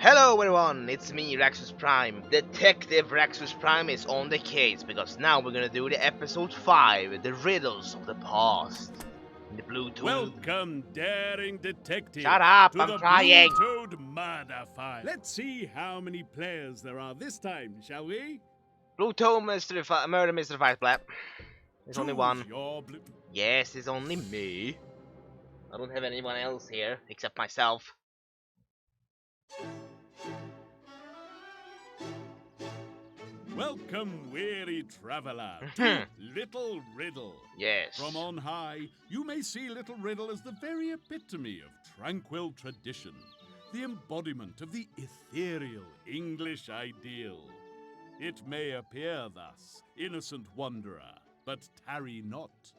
Hello everyone, it's me, RaxusPrime. Detective RaxusPrime is on the case because now we're gonna do the episode 5, The Riddles of the Past. In the Blue Toad. Welcome, daring detective. Shut up, to I'm the trying. Blue Toad murder file. Let's see how many players there are this time, shall we? Blue Toad Murder Mystery Black. There's only one. Your blue... Yes, it's only me. I don't have anyone else here except myself. Welcome, weary traveler, to Little Riddle. Yes. From on high, you may see Little Riddle as the very epitome of tranquil tradition, the embodiment of the ethereal English ideal. It may appear thus, innocent wanderer, but tarry not.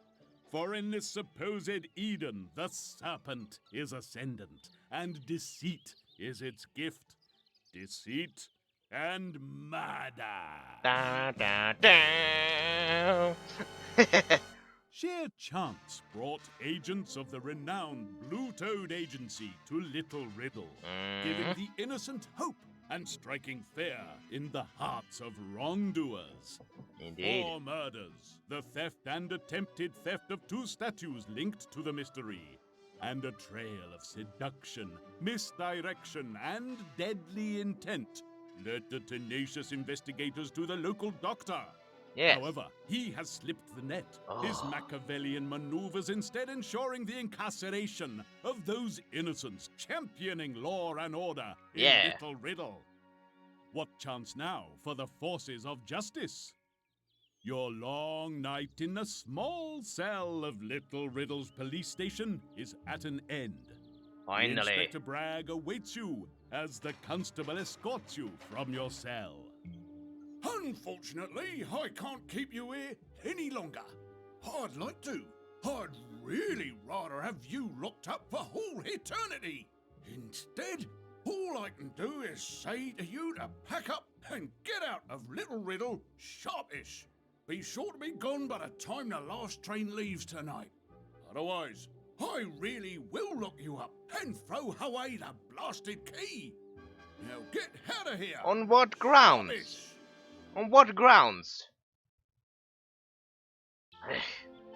For in this supposed Eden, the serpent is ascendant, and deceit is its gift. Deceit and murder. Da, da, da. Sheer chance brought agents of the renowned Blue Toad Agency to Little Riddle, giving the innocent hope and striking fear in the hearts of wrongdoers. Indeed. 4 murders, the theft and attempted theft of 2 statues linked to the mystery, and a trail of seduction, misdirection, and deadly intent led the tenacious investigators to the local doctor. Yes. However, he has slipped the net, his Machiavellian maneuvers instead ensuring the incarceration of those innocents championing law and order in Little Riddle. What chance now for the forces of justice? Your long night in the small cell of Little Riddle's police station is at an end. Finally. Inspector Bragg awaits you as the constable escorts you from your cell. Unfortunately, I can't keep you here any longer. I'd like to. I'd really rather have you locked up for all eternity. Instead, all I can do is say to you to pack up and get out of Little Riddle sharpish. Be sure to be gone by the time the last train leaves tonight. Otherwise, I really will lock you up and throw away the blasted key. Now get out of here. On what grounds? Sharpish. On what grounds?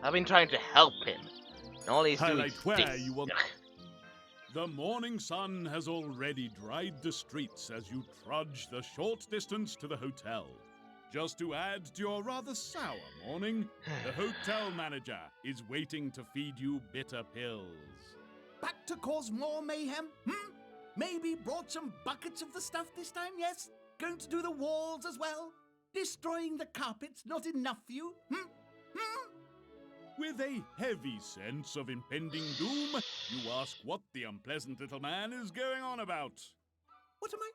I've been trying to help him. And all he's doing is where this. you want. The morning sun has already dried the streets as you trudge the short distance to the hotel. Just to add to your rather sour morning, the hotel manager is waiting to feed you bitter pills. Back to cause more mayhem? Maybe brought some buckets of the stuff this time, yes? Going to do the walls as well? Destroying the carpets not enough for you? With a heavy sense of impending doom, you ask what the unpleasant little man is going on about. What am I?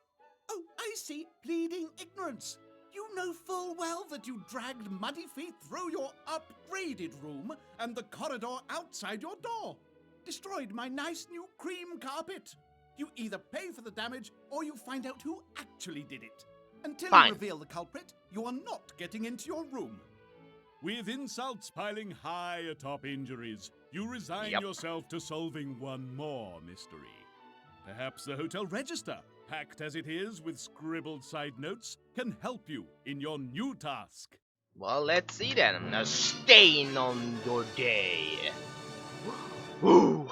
Oh, I see. Pleading ignorance. You know full well that you dragged muddy feet through your upgraded room and the corridor outside your door. Destroyed my nice new cream carpet. You either pay for the damage or you find out who actually did it. Until you reveal the culprit, you are not getting into your room. With insults piling high atop injuries, you resign yourself to solving one more mystery. Perhaps the hotel register, packed as it is with scribbled side notes, can help you in your new task. Well, let's see then. A stain on your day. Ooh.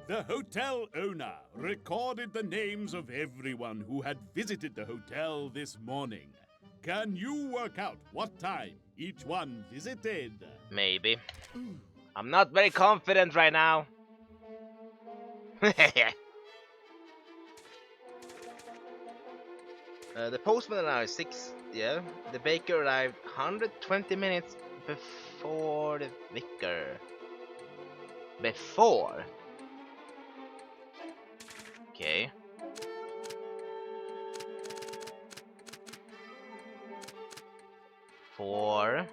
The hotel owner recorded the names of everyone who had visited the hotel this morning. Can you work out what time each one visited? Maybe. I'm not very confident right now. The postman arrived 6. Yeah. The baker arrived 120 minutes before the vicar. Before? Okay. For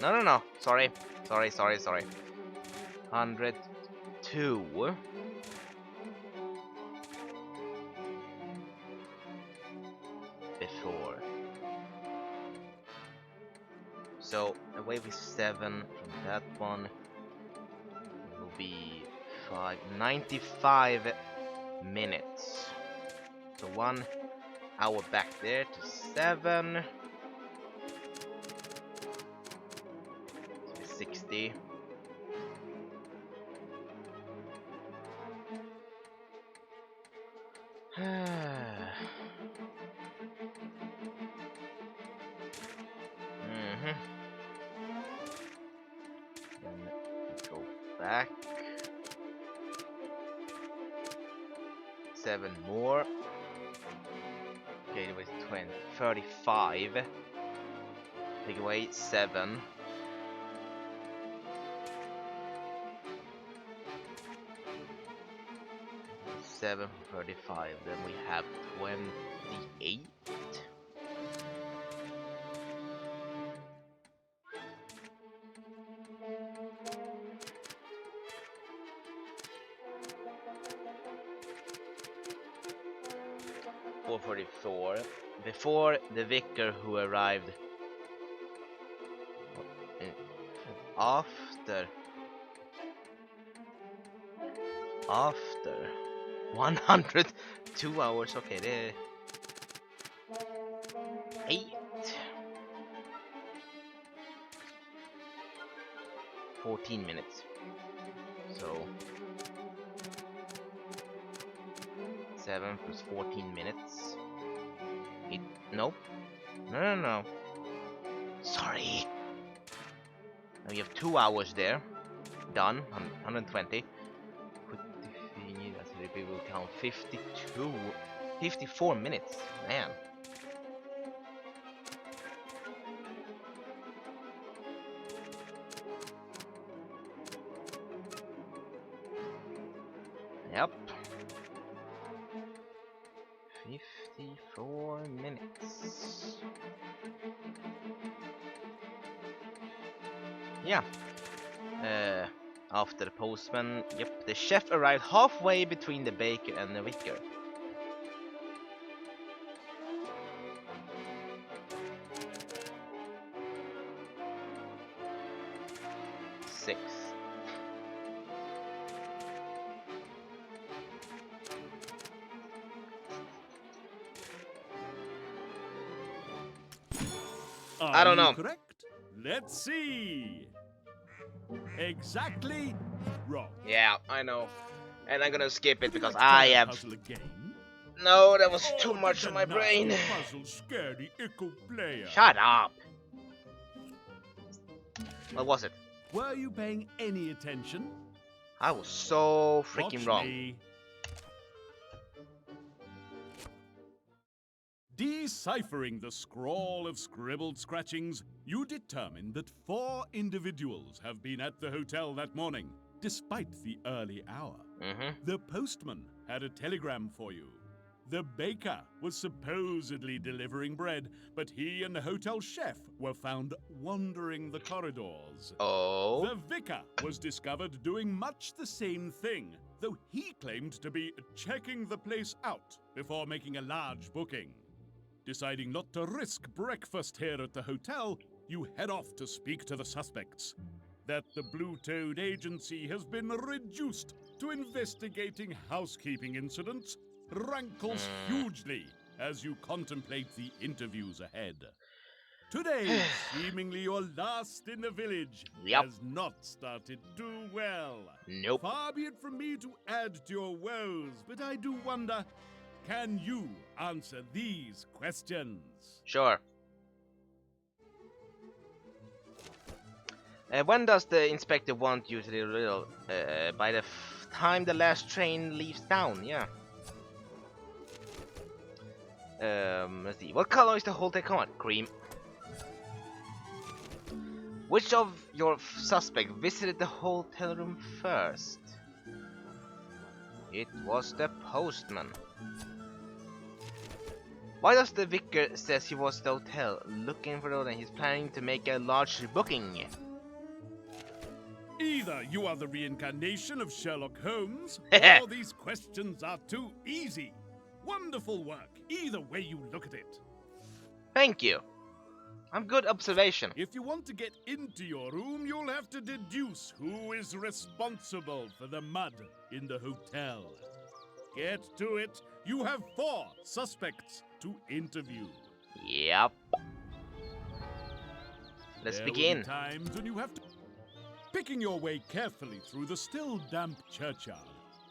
no. Sorry. 102 before. So away with 7 from that one. 45, 95 minutes. So 1 hour back there to 7. 60. Then we go back. 7 more. Okay, it was 20, 35. Take away 7. 7:35. Then we have 28. $4:44. Before the vicar who arrived after 102 hours. Okay, there 8 14 minutes. So 7 plus 14 minutes. Nope. No. Sorry. Now we have 2 hours there. Done. 120. We will count 54 minutes. Man. Yep. 54 minutes. Yeah. After the postman, yep, the chef arrived halfway between the baker and the vicar. Six. I don't know. Correct? Let's see. Exactly wrong. Yeah, I know. And I'm gonna skip it because I have... No, that was too much for my brain. Shut up. What was it? Were you paying any attention? I was so freaking wrong. Me. Deciphering the scrawl of scribbled scratchings, you determined that 4 individuals have been at the hotel that morning, despite the early hour. The postman had a telegram for you. The baker was supposedly delivering bread, but he and the hotel chef were found wandering the corridors. Oh. The vicar was discovered doing much the same thing, though he claimed to be checking the place out before making a large booking. Deciding not to risk breakfast here at the hotel, you head off to speak to the suspects. That the Blue Toad Agency has been reduced to investigating housekeeping incidents rankles hugely as you contemplate the interviews ahead. Today, seemingly your last in the village, has not started too well. Nope. Far be it from me to add to your woes, but I do wonder, can you answer these questions? Sure. When does the inspector want you to do riddle? By the time the last train leaves town, yeah. Let's see. What color is the hotel car? Cream. Which of your suspects visited the hotel room first? It was the postman. Why does the vicar says he was at the hotel looking for the and he's planning to make a large booking? Either you are the reincarnation of Sherlock Holmes, or these questions are too easy. Wonderful work, either way you look at it. Thank you. I'm good observation. If you want to get into your room, you'll have to deduce who is responsible for the mud in the hotel. Get to it. You have 4 suspects to interview. Yep. Let's There begin. will be times when you have to... Picking your way carefully through the still damp churchyard,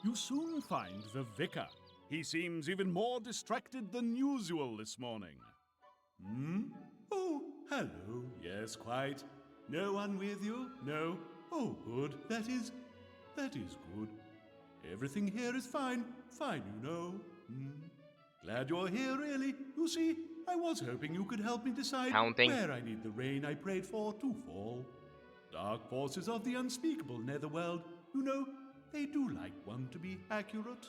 you soon find the vicar. He seems even more distracted than usual this morning. Hmm? Oh, hello. Yes, quite. No one with you? No? Oh, good. That is good. Everything here is fine. Fine, you know. Glad you're here, really. You see, I was hoping you could help me decide Counting. where I need the rain I prayed for to fall. Dark forces of the unspeakable netherworld, you know, they do like one to be accurate.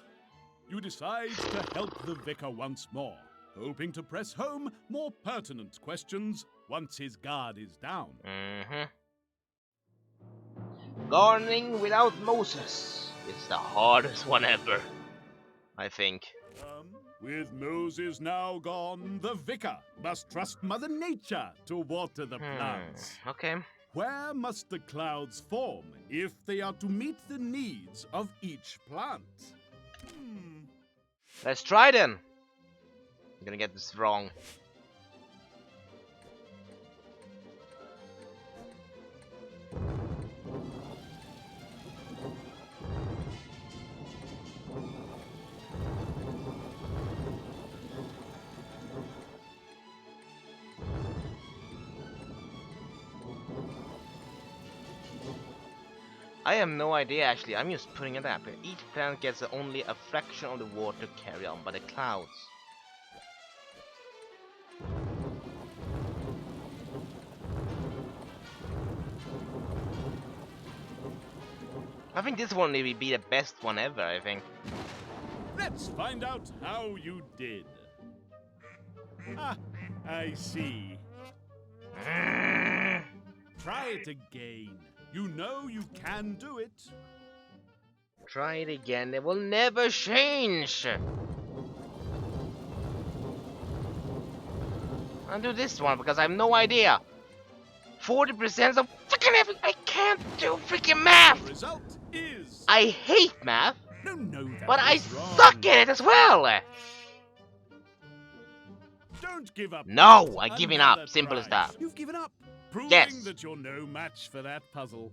You decide to help the vicar once more, hoping to press home more pertinent questions once his guard is down. Gardening without Moses is the hardest one ever, I think. With Moses now gone, the vicar must trust Mother Nature to water the plants. Okay. Where must the clouds form if they are to meet the needs of each plant? Let's try then. I'm gonna get this wrong. I have no idea actually, I'm just putting it up. Each plant gets only a fraction of the water carried on by the clouds. I think this one will be the best one ever, I think. Let's find out how you did. Ah, I see. Try it again. You know you can do it. Try it again, it will never change. I'll do this one because I have no idea. 40% of freaking everything. I can't do freaking math. The result is... I hate math, No, that but I was wrong. suck at it as well. Don't give up. No, I'm giving Another up. Simple as try. that. You've given up. Proving Yes. that you're no match for that puzzle.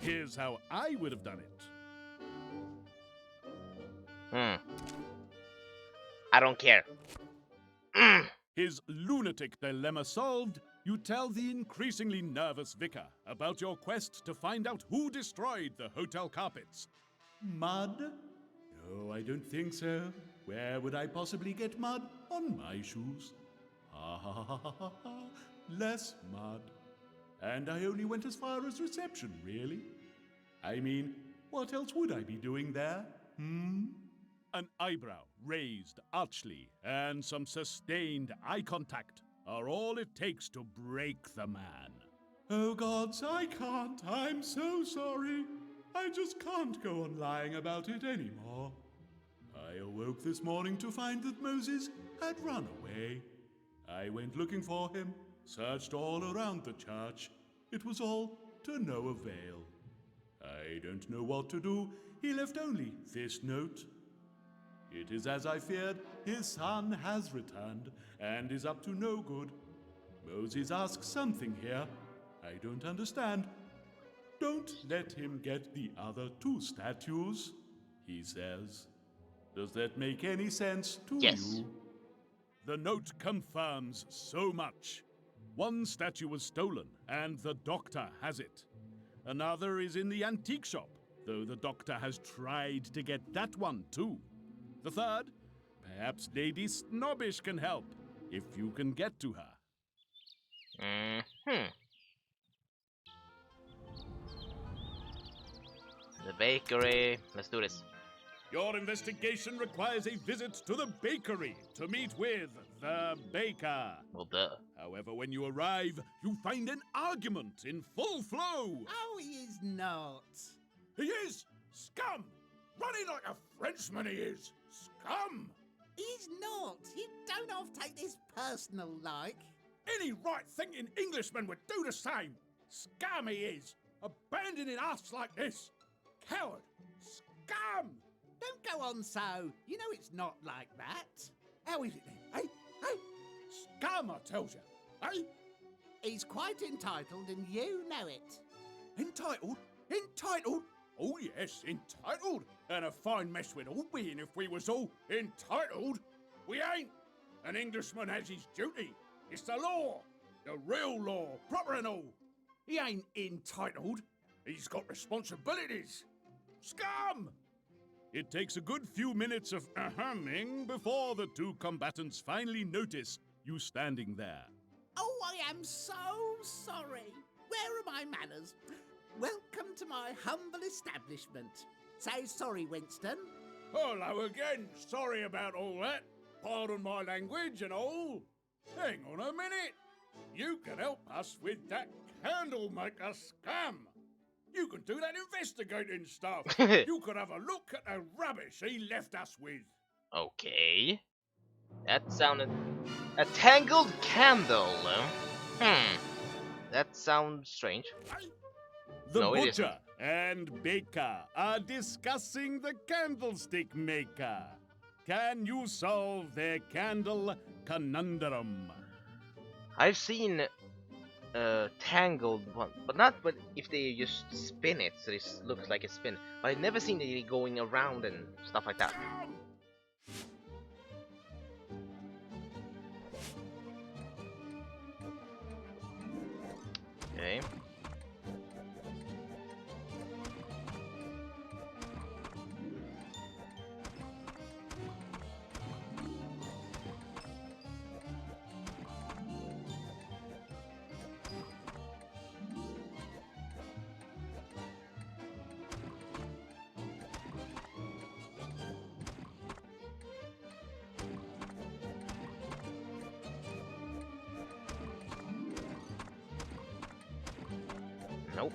Here's how I would have done it. I don't care. His lunatic dilemma solved, you tell the increasingly nervous vicar about your quest to find out who destroyed the hotel carpets. Mud? No, I don't think so. Where would I possibly get mud on my shoes? Ha, less mud. And I only went as far as reception, really. I mean, what else would I be doing there? An eyebrow raised archly and some sustained eye contact are all it takes to break the man. Oh gods, I can't. I'm so sorry. I just can't go on lying about it anymore. I awoke this morning to find that Moses had run away. I went looking for him, searched all around the church. It was all to no avail. I don't know what to do. He left only this note. It is as I feared. His son has returned and is up to no good. Moses asks something here. I don't understand. Don't let him get the other 2 statues, he says. Does that make any sense to you? The note confirms so much. One statue was stolen, and the doctor has it. Another is in the antique shop, though the doctor has tried to get that one too. The third, perhaps Lady Snobbish can help, if you can get to her. The bakery. Let's do this. Your investigation requires a visit to the bakery to meet with the baker. Well, duh. However, when you arrive, you find an argument in full flow. Oh, he is not. He is scum! Running like a Frenchman he is! Scum! He's not. You don't have to take this personal like. Any right-thinking Englishman would do the same. Scum he is, abandoning us like this. Coward. Scum! Don't go on so. You know it's not like that. How is it then? Hey? Hey? Scum, I tells you. Hey? He's quite entitled and you know it. Entitled? Entitled? Oh yes, entitled. And a fine mess we'd all be in if we was all entitled. We ain't. An Englishman has his duty. It's the law. The real law, proper and all. He ain't entitled. He's got responsibilities. Scum! It takes a good few minutes of ahumming before the two combatants finally notice you standing there. Oh, I am so sorry. Where are my manners? Welcome to my humble establishment. Say sorry, Winston. Hello again. Sorry about all that. Pardon my language and all. Hang on a minute. You can help us with that candle maker scam. You can do that investigating stuff. You could have a look at the rubbish he left us with. Okay. That sounded... A tangled candle. That sounds strange. The No, it butcher and baker are discussing the candlestick maker. Can you solve their candle conundrum? I've seen tangled one, but not if they just spin it, so this looks like a spin. But I've never seen it going around and stuff like that. Okay. Nope.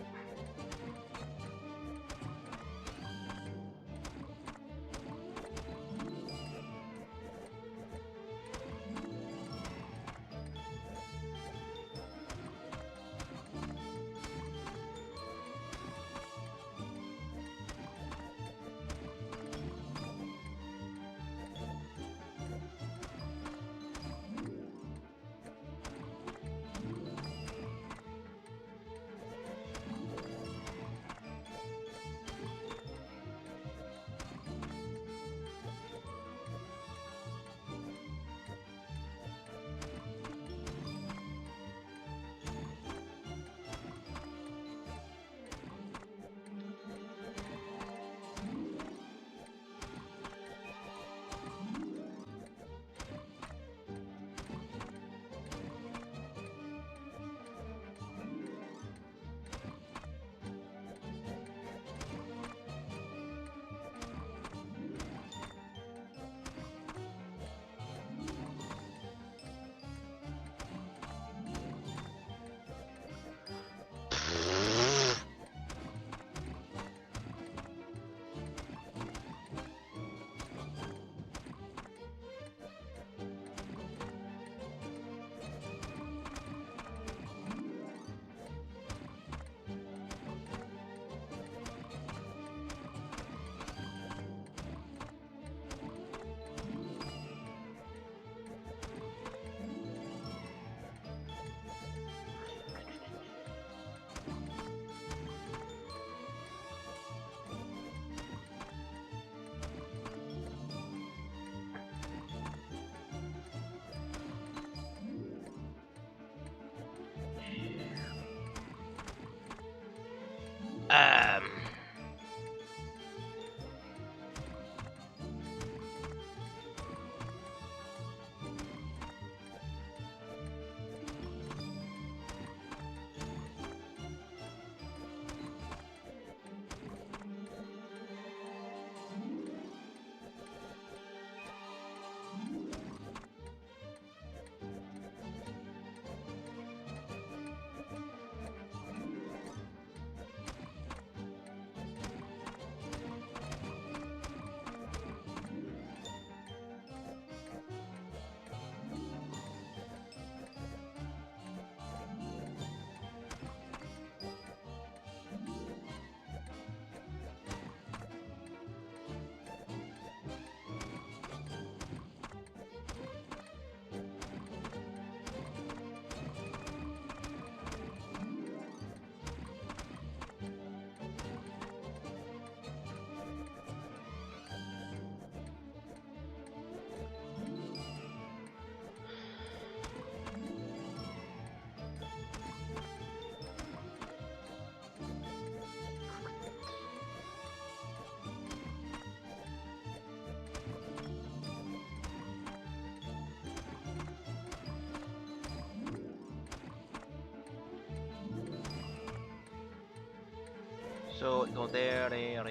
So go there, there.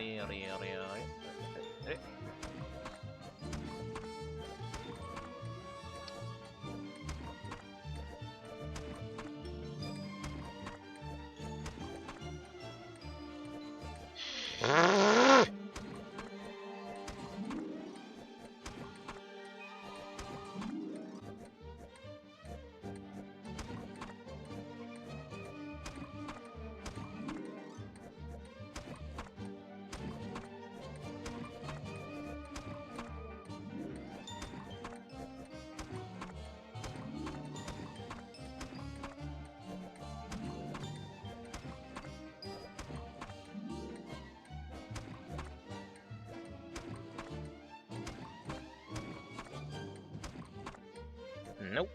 Nope.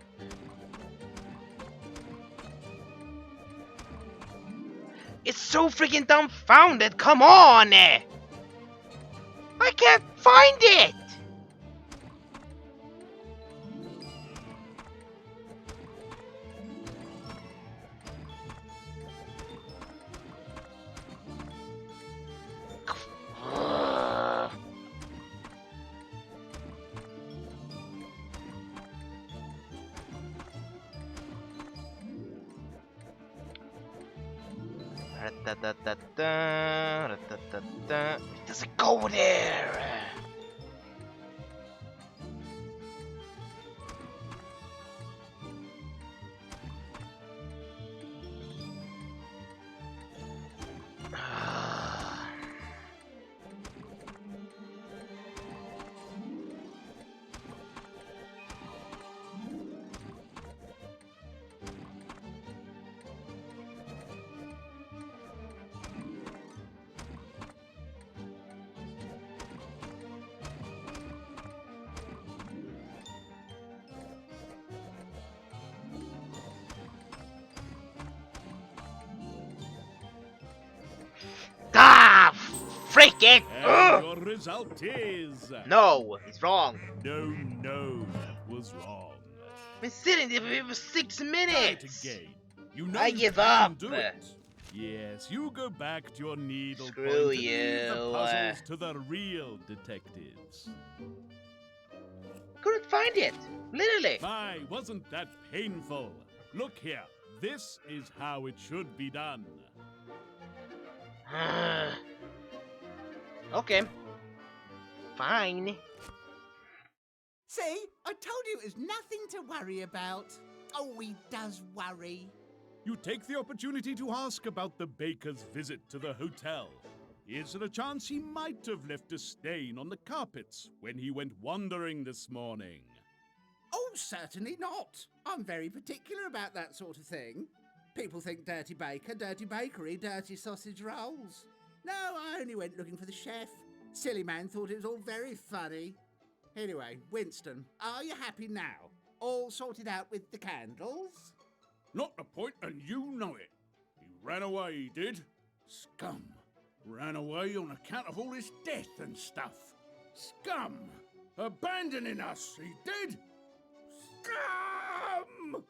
It's so freaking dumbfounded. Come on! I can't find it! It doesn't go there! Ah! Freak it! And your result is... No, he's wrong. No, that was wrong. I've been sitting there for 6 Try it minutes. again. You know I you give can up. do it. Yes, you go back to your needle Screw point and leave the you. puzzles to the real detectives. Couldn't find it. Literally. My, wasn't that painful? Look here. This is how it should be done. Okay. Fine. See, I told you it was nothing to worry about. Oh, he does worry. You take the opportunity to ask about the baker's visit to the hotel. Is there a chance he might have left a stain on the carpets when he went wandering this morning? Oh, certainly not. I'm very particular about that sort of thing. People think dirty baker, dirty bakery, dirty sausage rolls. No, I only went looking for the chef. Silly man thought it was all very funny. Anyway, Winston, are you happy now? All sorted out with the candles? Not the point, and you know it. He ran away, he did. Scum. Ran away on account of all his death and stuff. Scum. Abandoning us, he did. Scum!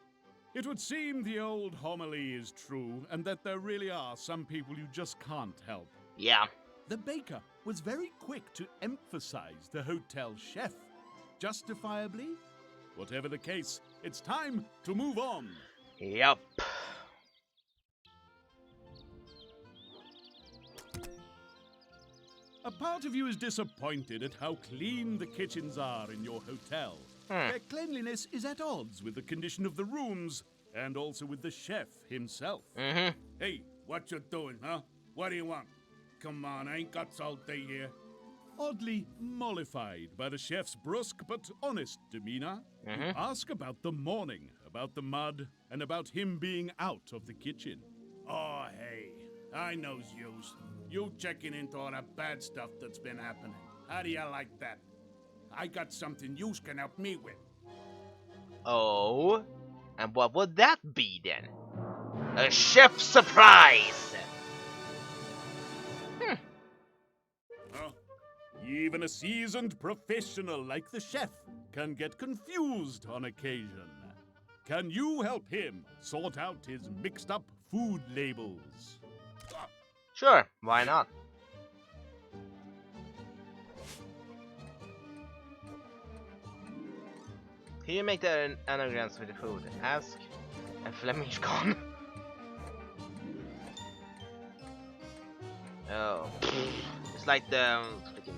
It would seem the old homily is true, and that there really are some people you just can't help. Yeah. The baker was very quick to emphasize the hotel chef. Justifiably? Whatever the case, it's time to move on. Yup. A part of you is disappointed at how clean the kitchens are in your hotel. Their cleanliness is at odds with the condition of the rooms and also with the chef himself. Hey, what you doing, huh? What do you want? Come on, I ain't got all day here. Oddly mollified by the chef's brusque but honest demeanor, you ask about the morning, about the mud, and about him being out of the kitchen. Oh, hey, I knows yous. You checking into all the bad stuff that's been happening. How do you like that? I got something yous can help me with. Oh, and what would that be then? A chef surprise! Huh? Even a seasoned professional like the chef can get confused on occasion. Can you help him sort out his mixed-up food labels? Sure, why not? Can you make the anagrams with the food? Ask and Flemish gone. Oh, it's like the freaking.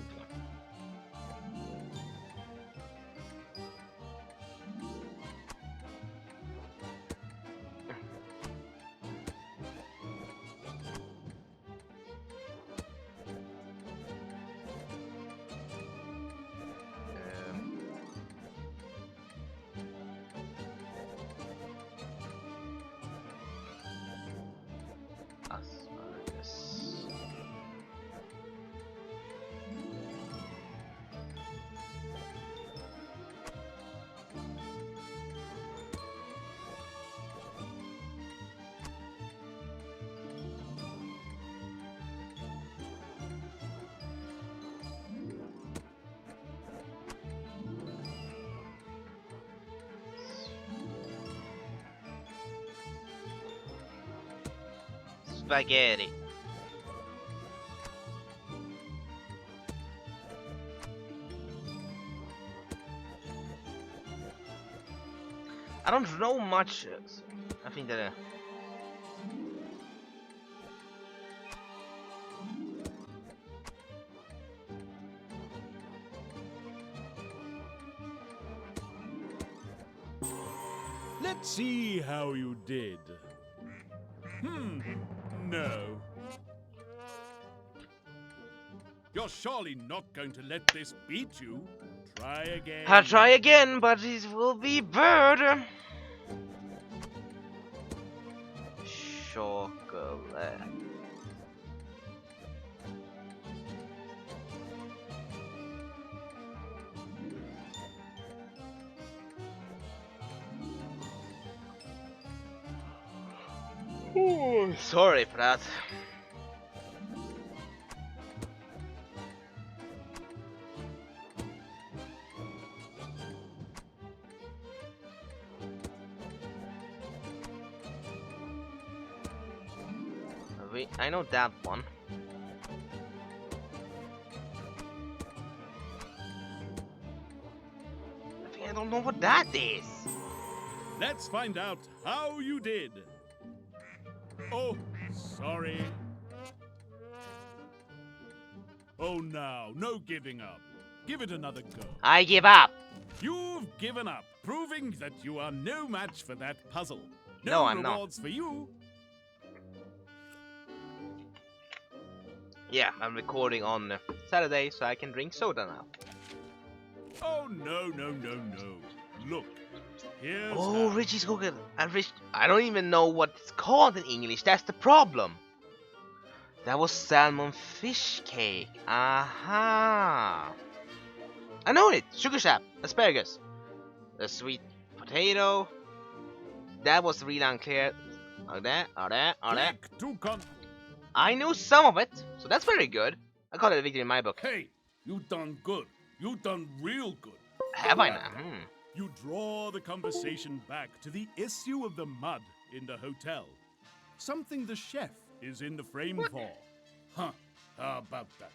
Asparagus. Spaghetti. I don't know much. I think that. Let's see how you did. No. You're surely not going to let this beat you. Try again. I'll try again, but it will be bird. Chocolate. Ooh, sorry for that. I know that one. I don't know what that is. Let's find out how you did. Oh, sorry. Oh, now, no giving up. Give it another go. I give up. You've given up, proving that you are no match for that puzzle. No, I'm not. rewards for you. Yeah, I'm recording on Saturday, so I can drink soda now. Oh, no. Look, here's Oh, how. Richie's cooking. I don't even know what it's called in English. That's the problem. That was salmon fish cake. Aha. I know it. Sugar sap, asparagus, a sweet potato. That was really unclear. Click to I knew some of it, so that's very good. I call it a victory in my book. Hey, you done good. You done real good. Have I now? You draw the conversation back to the issue of the mud in the hotel. Something the chef is in the frame for. Huh, how about that?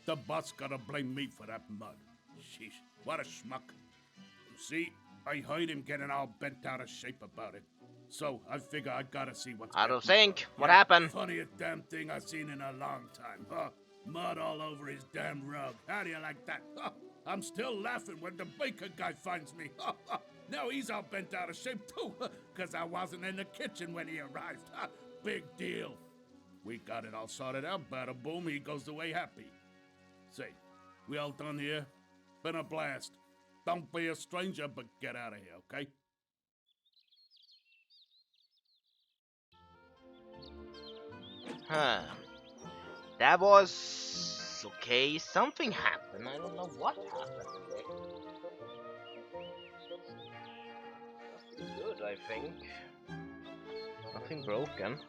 The boss gotta blame me for that mud. Sheesh, what a schmuck. You see, I heard him getting all bent out of shape about it. So I figure I gotta see what's Out of getting sync. What happened? Funniest damn thing I've seen in a long time, huh? Mud all over his damn rug. How do you like that? Huh? I'm still laughing when the baker guy finds me. Now he's all bent out of shape too, because I wasn't in the kitchen when he arrived. Big deal. We got it all sorted out. Bada boom, he goes away happy. Say, we all done here? Been a blast. Don't be a stranger, but get out of here, okay? Huh. That was okay. Something happened. I don't know what happened. Nothing good, I think. Nothing broken.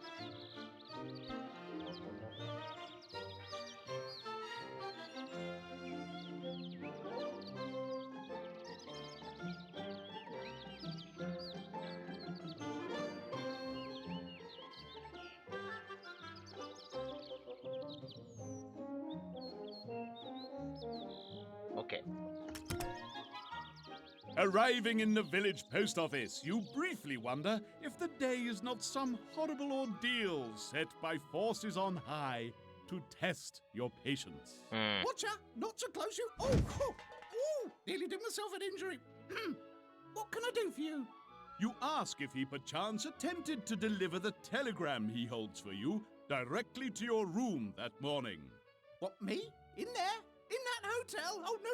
Arriving in the village post office, you briefly wonder if the day is not some horrible ordeal set by forces on high to test your patience. Watcha! Not so close, you. Oh! Nearly did myself an injury. What can I do for you? You ask if he perchance attempted to deliver the telegram he holds for you directly to your room that morning. What, me? In there? In that hotel? Oh, no,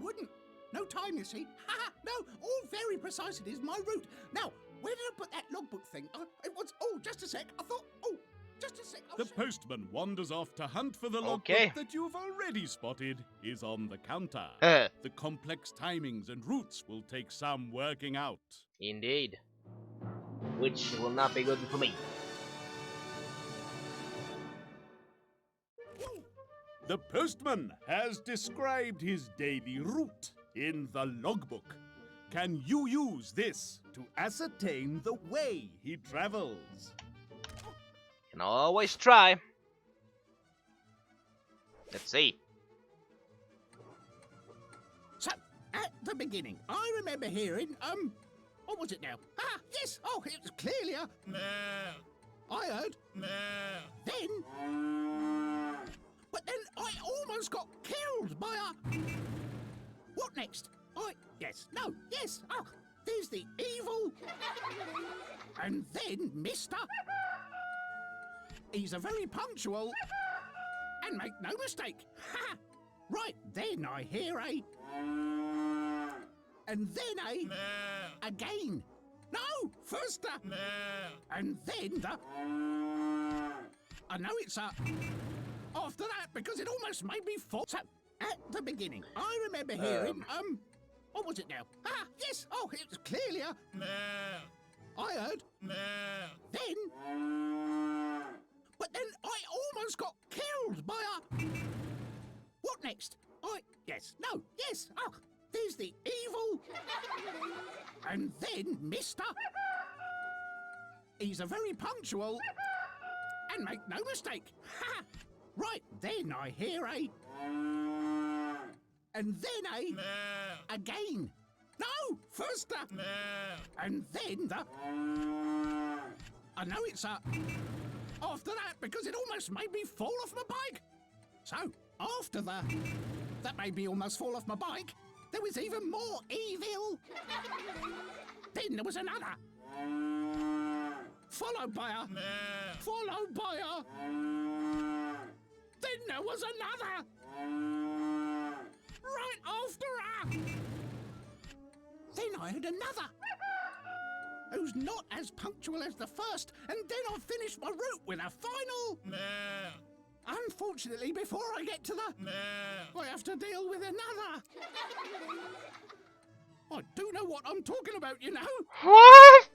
wouldn't. No time, you see. Ha! No, all very precise. It is my route. Now, where did I put that logbook thing? It was. Oh, just a sec. I thought. Oh, just a sec. The postman wanders off to hunt for the logbook that you've already spotted is on the counter. The complex timings and routes will take some working out. Indeed. Which will not be good for me. The postman has described his daily route in the logbook. Can you use this to ascertain the way he travels? Can always try. Let's see. So, at the beginning, I remember hearing, what was it now? Ah, yes! Oh, it was clearly a... I heard... Then... But then I almost got killed by a... What next? Yes. Oh, there's the evil... And then Mr... He's a very punctual... And make no mistake. Ha! Right, then I hear a... And then a... Again. No! First the... And then the... I know it's a... After that, because it almost made me fall. So, at the beginning, I remember hearing, what was it now? Ah, yes! Oh, it was clearly a... I heard... Then... But then I almost got killed by a... What next? Yes. Oh, there's the evil... And then Mr... He's a very punctual... And make no mistake. Ha! Right, then I hear a... And then a... Again. No! First the... And then the... I know it's a... After that, because it almost made me fall off my bike. So, after the... That made me almost fall off my bike. There was even more evil. Then there was another. Followed by a... Followed by a... Then there was another. Right after a... Then I had another. Who's not as punctual as the first, and then I finished my route with a final... Unfortunately, before I get to the... I have to deal with another. I do know what I'm talking about, you know. What?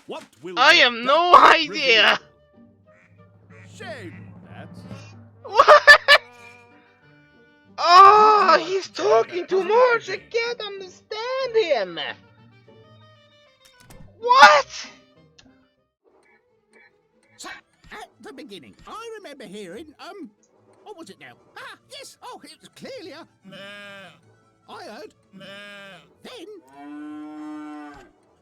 What will I have no idea. Shame that. What? Oh, he's talking too much. I can't understand him. What? So, at the beginning, I remember hearing, what was it now? Ah, yes! Oh, it was clearly a... I heard... Then...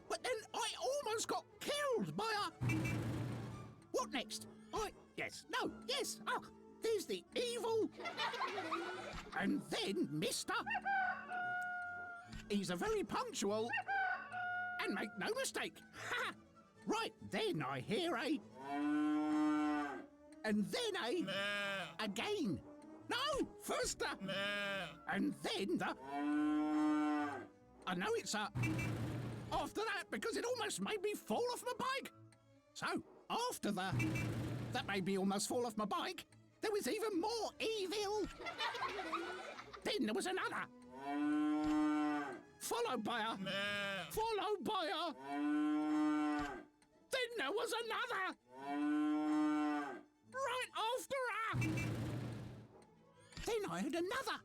But then I almost got killed by a... What next? Yes. Oh, there's the evil... And then Mr... He's a very punctual... And make no mistake. Ha! Right, then I hear a... And then a... Again. No! First the... And then the... I know it's a... After that, because it almost made me fall off my bike. So, after the... That made me almost fall off my bike. There was even more evil. Then there was another. Followed by a... Followed by a... Then there was another. Right after a... Then I had another.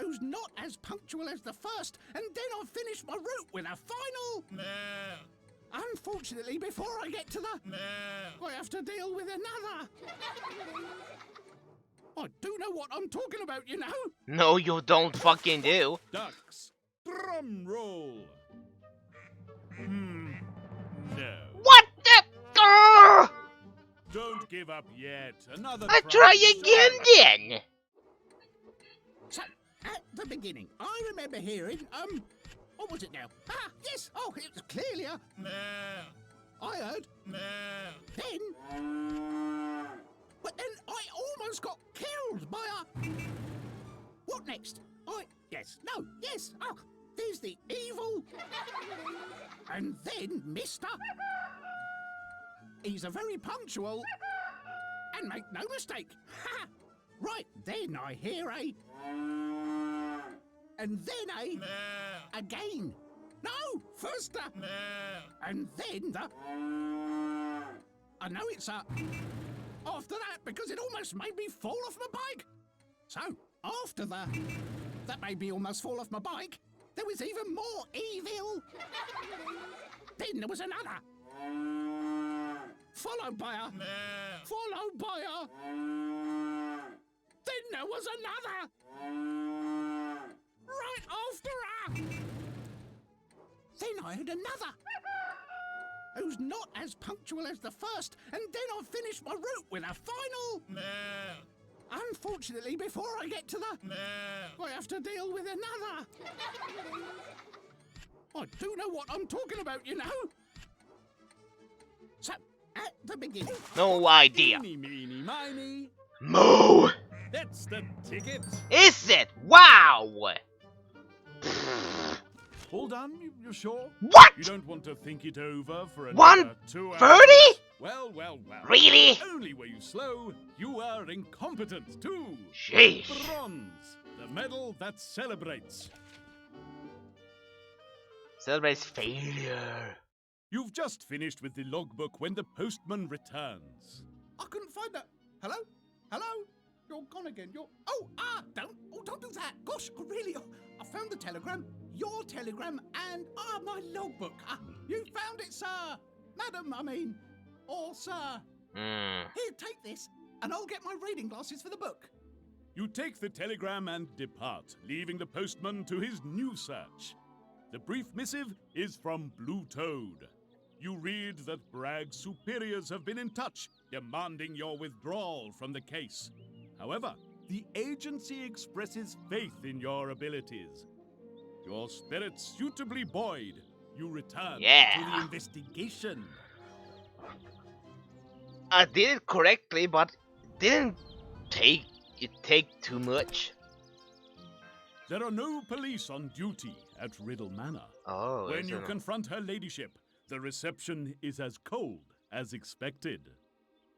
Who's not as punctual as the first, and then I finished my route with a final... Unfortunately, before I get to the... I have to deal with another. I do know what I'm talking about, you know. No, you don't fucking do. Ducks. Drum roll. No. What the? Grr! Don't give up yet. Another I try again then. So, at the beginning, I remember hearing, what was it now? Ah, yes, oh, it was clearly a... I heard. Then... But then I almost got killed by a... What next? Oh, there's the evil... And then Mr... He's a very punctual... And make no mistake. Ha! Right, then I hear a... And then a... Again. No, first the... And then the... I know it's a... After that, because it almost made me fall off my bike. So, after the... That made me almost fall off my bike. There was even more evil. Then there was another. Followed by a... Followed by a... Then there was another. Right after a... Then I had another. Who's not as punctual as the first, and then I finished my route with a final... Unfortunately, before I get to the... I have to deal with another. I do know what I'm talking about, you know. So, at the beginning... No idea. Eeny, meeny, miny. Moo! That's the ticket. Is it? Wow! All done? You sure? What? You don't want to think it over for One another 2 hours? 30? Well. Really? Only were you slow, you are incompetent too. Sheesh. Bronze, the medal that celebrates. Celebrates failure. You've just finished with the logbook when the postman returns. I couldn't find that. Hello? Hello? You're gone again. Don't do that. Gosh, I found the telegram, your telegram, and my logbook. You found it, sir. Madam, or sir. Here, take this, and I'll get my reading glasses for the book. You take the telegram and depart, leaving the postman to his new search. The brief missive is from Blue Toad. You read that Bragg's superiors have been in touch, demanding your withdrawal from the case. However, the agency expresses faith in your abilities. Your spirit suitably buoyed, you return to the investigation. I did it correctly, but didn't take too much. There are no police on duty at Riddle Manor. Oh, when you confront her ladyship, the reception is as cold as expected.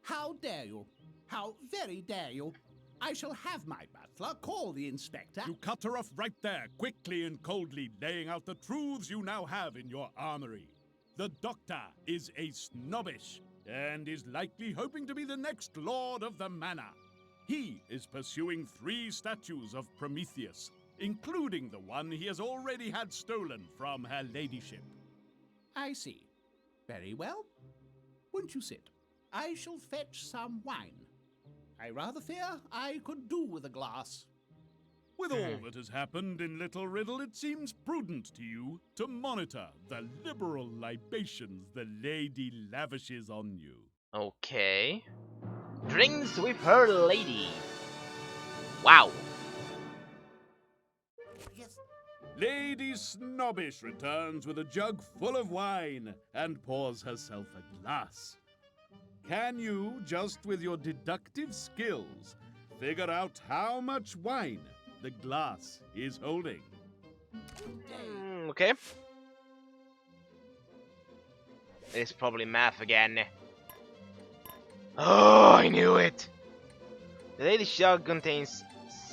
How dare you? How very dare you? I shall have my butler call the inspector. You cut her off right there, quickly and coldly, laying out the truths you now have in your armory. The doctor is a snobbish, and is likely hoping to be the next lord of the manor. He is pursuing 3 statues of Prometheus, including the one he has already had stolen from her ladyship. I see. Very well. Won't you sit? I shall fetch some wine. I rather fear I could do with a glass. With all that has happened in Little Riddle, it seems prudent to you to monitor the liberal libations the lady lavishes on you. Okay. Drinks with her lady. Wow. Yes. Lady Snobbish returns with a jug full of wine and pours herself a glass. Can you, just with your deductive skills, figure out how much wine the glass is holding? Okay. It's probably math again. Oh, I knew it! The lady's jug contains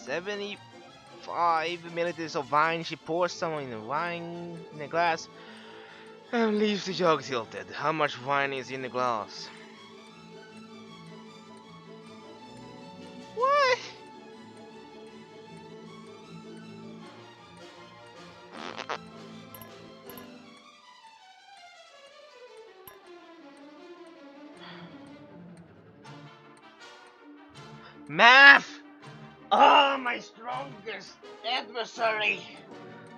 75 milliliters of wine. She pours some in a glass and leaves the jug tilted. How much wine is in the glass? What? Math! Oh, my strongest adversary!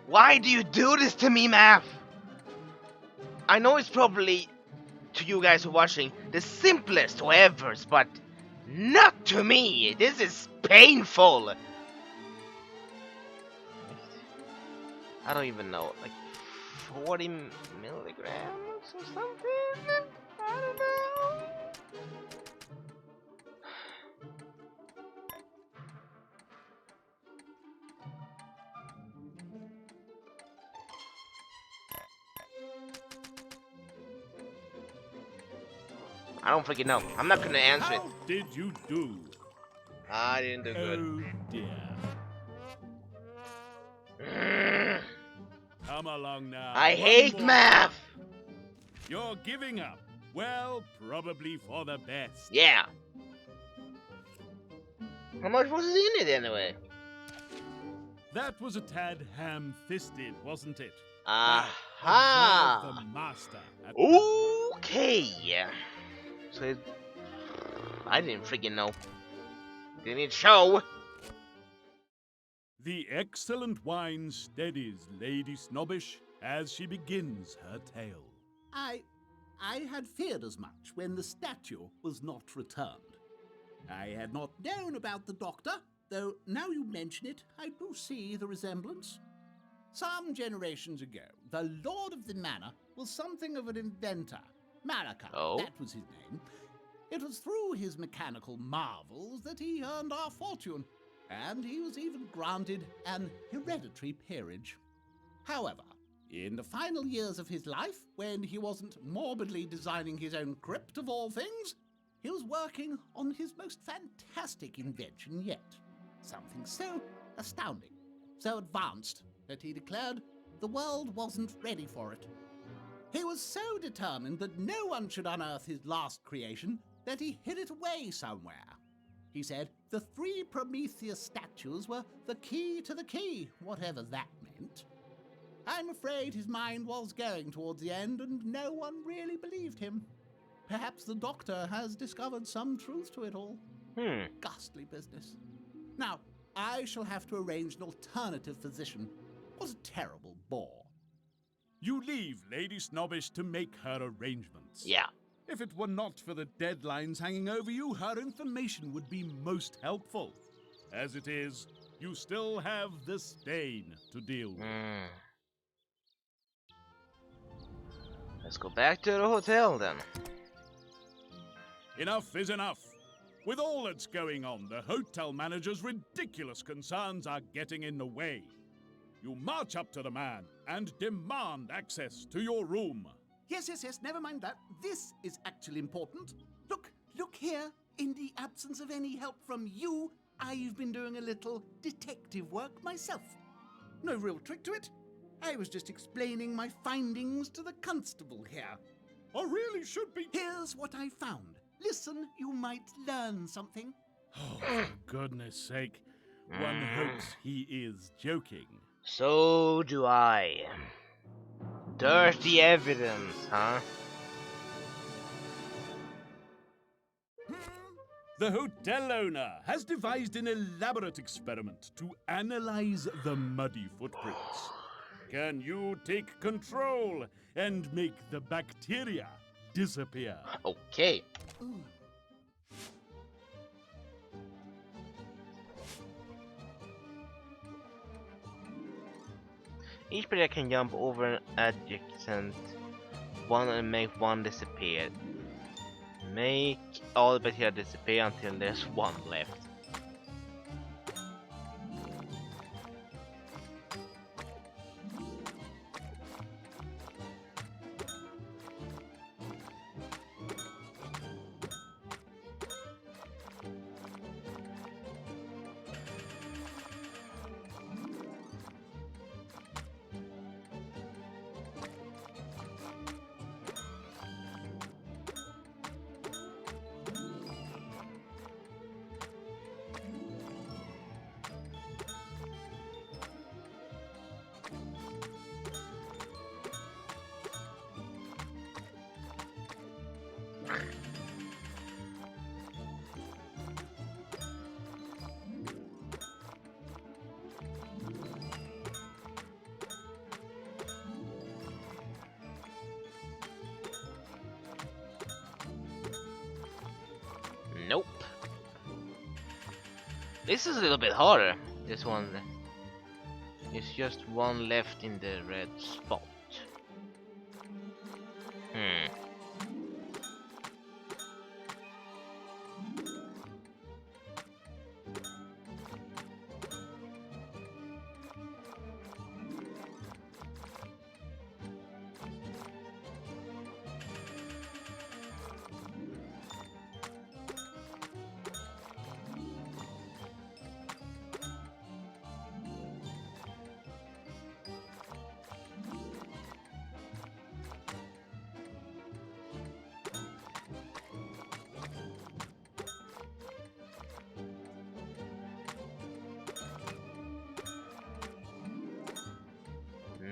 Why do you do this to me, Math? I know it's probably, to you guys who are watching, the simplest of efforts, but not to me! This is painful! I don't even know, like 40 milligrams or something? I don't know. I don't freaking know. I'm not gonna answer it. How did you do? I didn't do good. Oh dear. Come along now. I One hate more. math! You're giving up. Well, probably for the best. Yeah. How much was in it anyway? That was a tad ham-fisted, wasn't it? Aha! Observe the master at Okay. So I didn't freaking know. Didn't show. The excellent wine steadies Lady Snobbish as she begins her tale. I had feared as much when the statue was not returned. I had not known about the doctor, though now you mention it, I do see the resemblance. Some generations ago, the Lord of the Manor was something of an inventor. Malachi, Oh? that was his name. It was through his mechanical marvels that he earned our fortune, and he was even granted an hereditary peerage. However, in the final years of his life, when he wasn't morbidly designing his own crypt of all things, he was working on his most fantastic invention yet. Something so astounding, so advanced, that he declared the world wasn't ready for it. He was so determined that no one should unearth his last creation that he hid it away somewhere. He said the 3 Prometheus statues were the key to the key, whatever that meant. I'm afraid his mind was going towards the end, and no one really believed him. Perhaps the doctor has discovered some truth to it all. Ghastly business. Now, I shall have to arrange an alternative physician. What a terrible bore. You leave Lady Snobbish to make her arrangements. Yeah. If it were not for the deadlines hanging over you, her information would be most helpful. As it is, you still have the stain to deal with. Let's go back to the hotel then. Enough is enough. With all that's going on, the hotel manager's ridiculous concerns are getting in the way. You march up to the man and demand access to your room. Yes, never mind that. This is actually important. Look here. In the absence of any help from you, I've been doing a little detective work myself. No real trick to it. I was just explaining my findings to the constable here. I really should be... Here's what I found. Listen, you might learn something. Oh, for goodness sake. One hopes he is joking. So do I. Dirty evidence, huh? The hotel owner has devised an elaborate experiment to analyze the muddy footprints. Can you take control and make the bacteria disappear? Okay. Each player can jump over an adjacent one and make one disappear. Make all the bacteria disappear until there's one left. This is a little bit harder. This one. It's just one left in the red spot.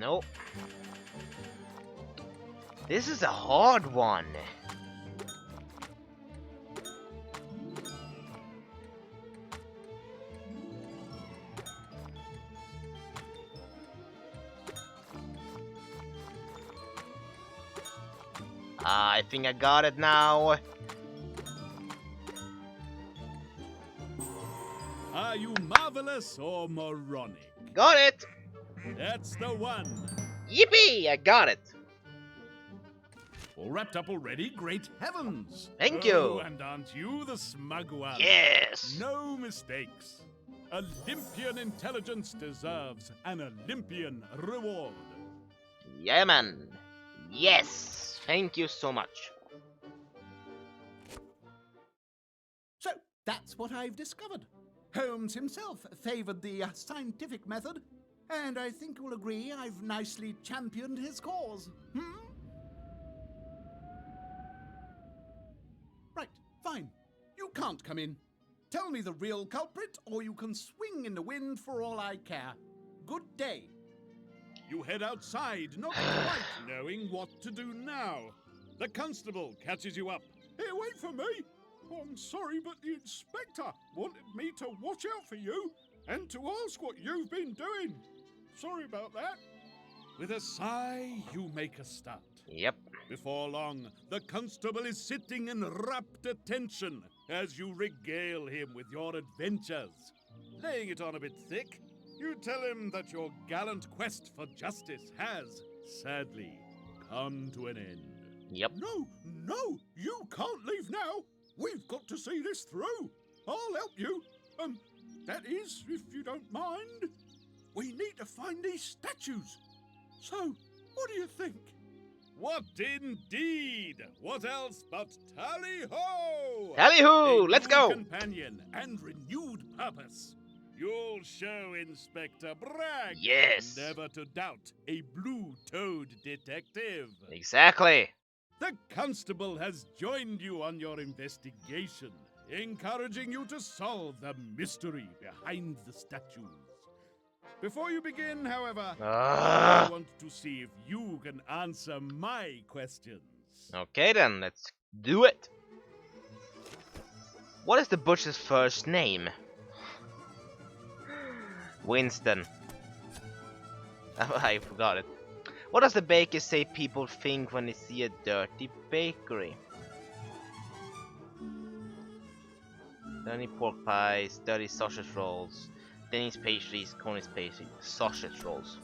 Nope. This is a hard one. I think I got it now. Are you marvelous or moronic? Got it! That's the one. Yippee! I got it! All wrapped up already? Great heavens! Thank you. Oh, and aren't you the smug one? Yes! No mistakes. Olympian intelligence deserves an Olympian reward. Yeah, man. Yes! Thank you so much. So, that's what I've discovered. Holmes himself favoured the scientific method, and I think you'll agree I've nicely championed his cause. Right, fine. You can't come in. Tell me the real culprit, or you can swing in the wind for all I care. Good day. You head outside, not quite knowing what to do now. The constable catches you up. Hey, wait for me. Oh, I'm sorry, but the inspector wanted me to watch out for you and to ask what you've been doing. Sorry about that. With a sigh, you make a start. Yep. Before long, the constable is sitting in rapt attention as you regale him with your adventures. Laying it on a bit thick, you tell him that your gallant quest for justice has, sadly, come to an end. Yep. No, you can't leave now. We've got to see this through. I'll help you. That is, if you don't mind. We need to find these statues. So, what do you think? What indeed? What else but tally-ho! Tally-ho! A Let's new go! companion and renewed purpose. You'll show Inspector Bragg. Yes. Never to doubt a blue-toed detective. Exactly. The constable has joined you on your investigation, encouraging you to solve the mystery behind the statues. Before you begin, however, I want to see if you can answer my questions. Okay then, let's do it. What is the butcher's first name? Winston. I forgot it. What does the baker say people think when they see a dirty bakery? Dirty pork pies, dirty sausage rolls, Denny's pastries, Coney's pastries, sausage rolls.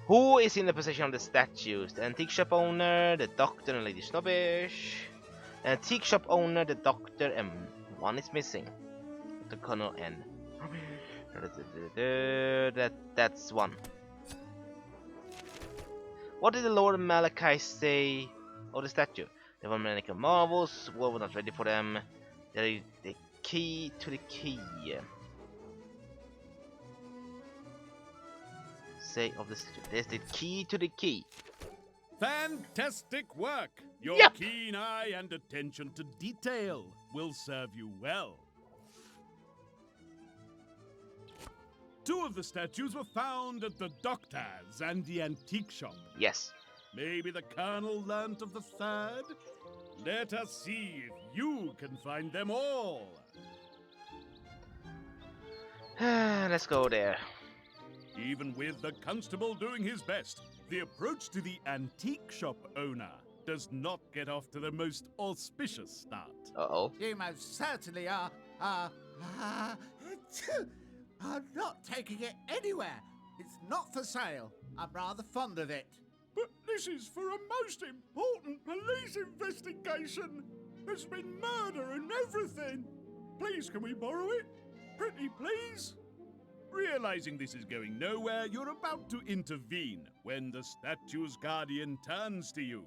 Who is in the possession of the statues? The antique shop owner, the doctor and Lady Snobbish. The antique shop owner, the doctor, and one is missing. The Colonel N. That's one. What did the Lord Malachi say of the statue? They were many marvels, war was not ready for them. They're the key to the key. Say of the statue. There's the key to the key. Fantastic work! Your keen eye and attention to detail will serve you well. 2 of the statues were found at the doctor's and the antique shop. Yes. Maybe the Colonel learnt of the 3rd? Let us see if you can find them all. Let's go there. Even with the constable doing his best, the approach to the antique shop owner does not get off to the most auspicious start. Uh-oh. You most certainly are, I'm not taking it anywhere. It's not for sale. I'm rather fond of it. But this is for a most important police investigation. There's been murder and everything. Please, can we borrow it? Pretty please? Realizing this is going nowhere, you're about to intervene when the statue's guardian turns to you.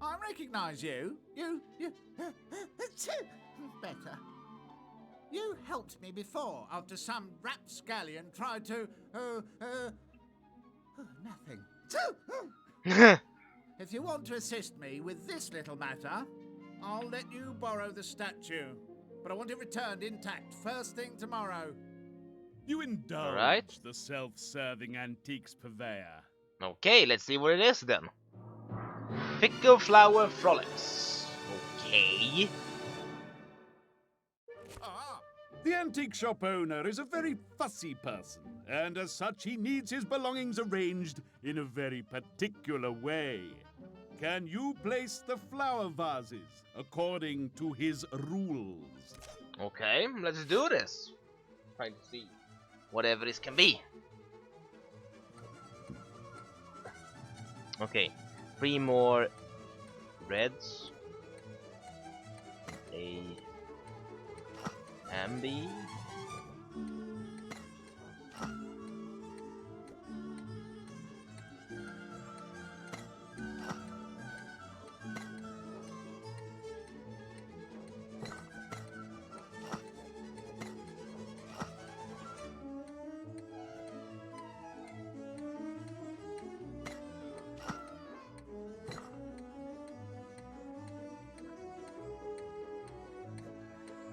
I recognize you. You. Better. You helped me before after some rapscallion tried to. Nothing. If you want to assist me with this little matter, I'll let you borrow the statue. But I want it returned intact first thing tomorrow. You indulge Alright. the self-serving antiques purveyor. Okay, let's see what it is then. Fickle Flower Frolics. Okay. The antique shop owner is a very fussy person, and as such he needs his belongings arranged in a very particular way. Can you place the flower vases according to his rules? Okay, let's do this. Trying to see whatever this can be. Okay, 3 more reds. A ambi.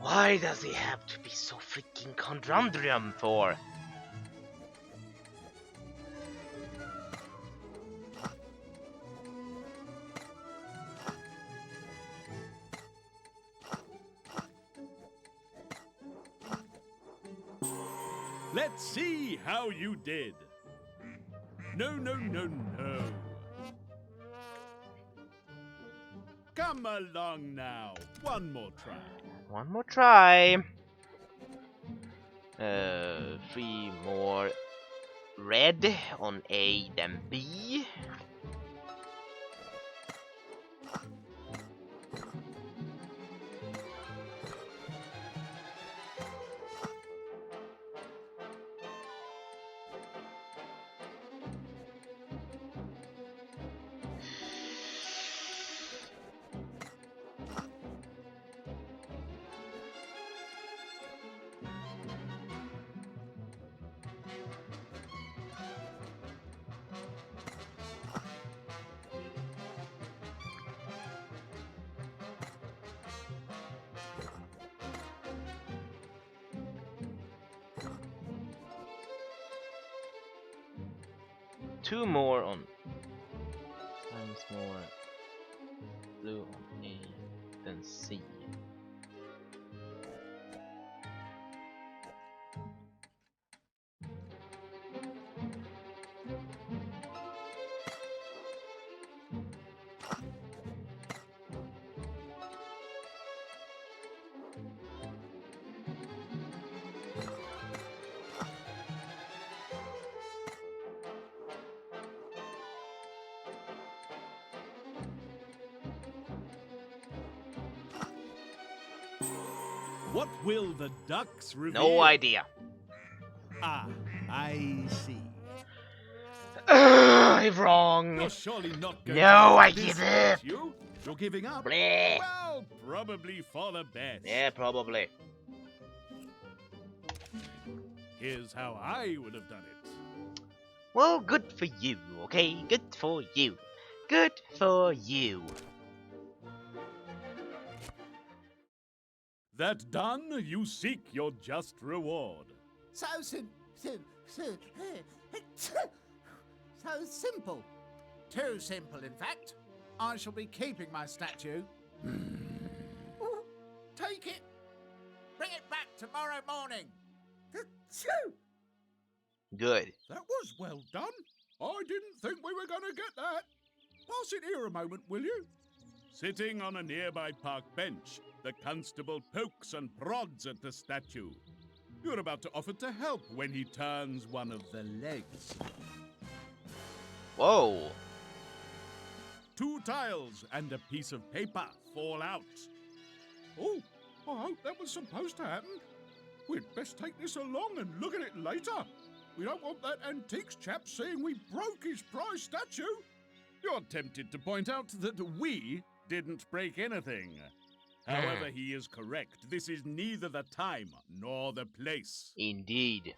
Why does he have to be so freaking conundrum for? Let's see how you did. No. Come along now. One more try. One more try. 3 more red on A then B. Two more on times more blue on A than C. What will the ducks reveal? No idea. Ah, I see. I'm wrong. You're surely not going No, to I let this give hurt up. You're giving up? Bleh. Well, probably for the best. Yeah, probably. Here's how I would have done it. Well, good for you, okay? Good for you. Good for you. That done, you seek your just reward. So simple. Too simple, in fact. I shall be keeping my statue. Ooh, take it. Bring it back tomorrow morning. Good. That was well done. I didn't think we were going to get that. Pass it here a moment, will you? Sitting on a nearby park bench, the constable pokes and prods at the statue. You're about to offer to help when he turns one of the legs. Whoa. 2 tiles and a piece of paper fall out. Oh, I hope that was supposed to happen. We'd best take this along and look at it later. We don't want that antiques chap saying we broke his prize statue. You're tempted to point out that we didn't break anything. However, he is correct. This is neither the time nor the place. Indeed.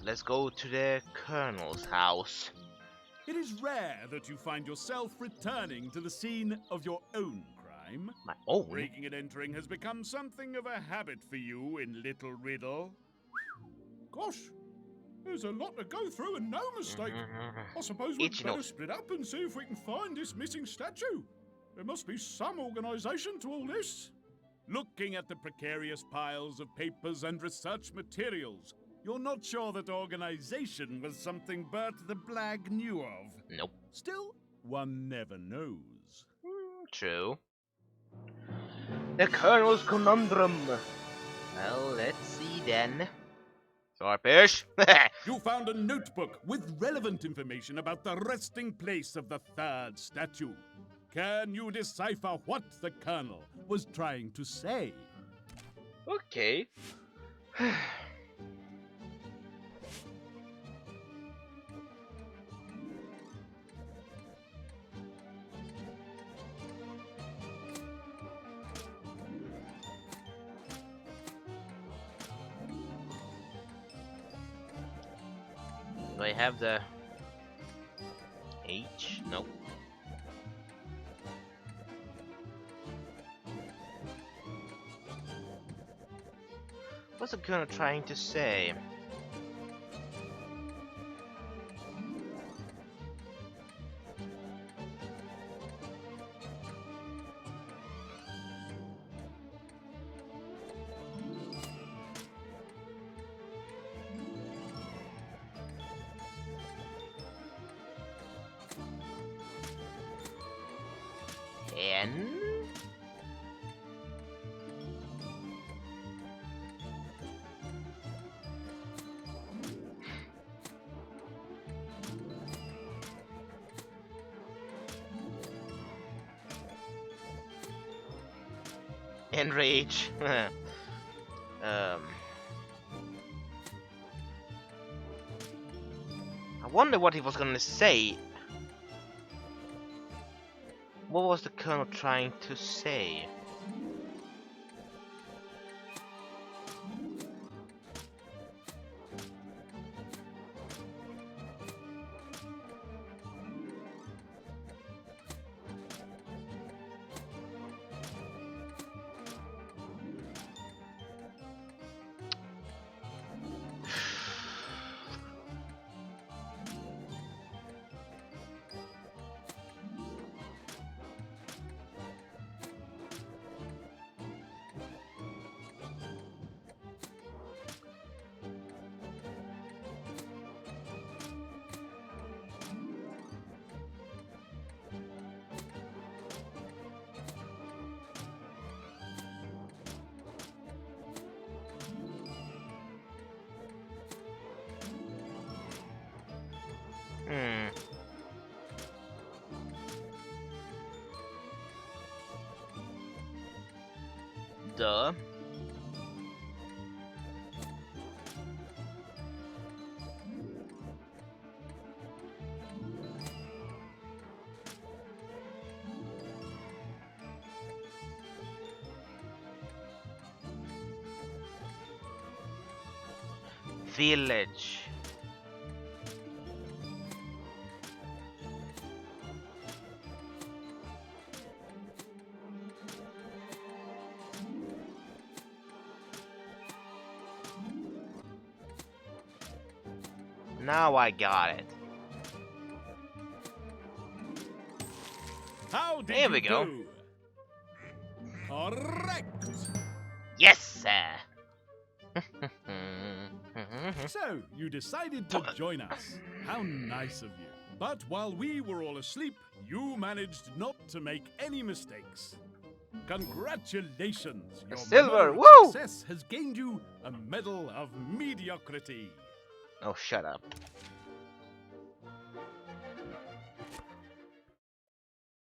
Let's go to the Colonel's house. It is rare that you find yourself returning to the scene of your own crime. My own? Breaking and entering has become something of a habit for you in Little Riddle. Gosh, there's a lot to go through and no mistake. I suppose we'd better split up and see if we can find this missing statue. There must be some organisation to all this. Looking at the precarious piles of papers and research materials, you're not sure that organisation was something Bert the Blag knew of. Nope. Still, one never knows. True. The Colonel's conundrum. Well, let's see then. Sharpish. You found a notebook with relevant information about the resting place of the 3rd statue. Can you decipher what the Colonel was trying to say? Okay. Do I have the H? Nope. What's the Colonel trying to say? N? Enrage. I wonder what he was gonna say. What was the Colonel trying to say? Duh. Village. Now I got it. How did There we you go. do? Correct. Yes, sir. So, you decided to join us. How nice of you. But while we were all asleep, you managed not to make any mistakes. Congratulations! A Your silver, moderate woo! success has gained you a Medal of Mediocrity. Oh, shut up.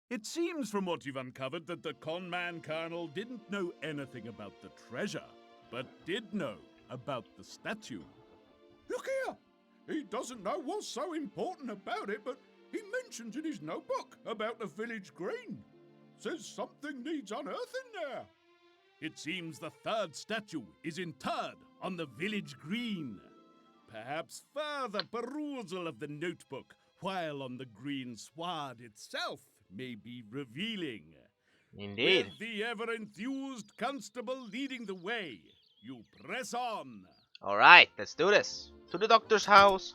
It seems from what you've uncovered that the conman colonel didn't know anything about the treasure, but did know about the statue. Look here! He doesn't know what's so important about it, but he mentions in his notebook about the village green. Says something needs unearthing there. It seems the third statue is interred on the village green. Perhaps further perusal of the notebook while on the green sward itself may be revealing. Indeed. With the ever-enthused constable leading the way, you press on. Alright, let's do this. To the doctor's house.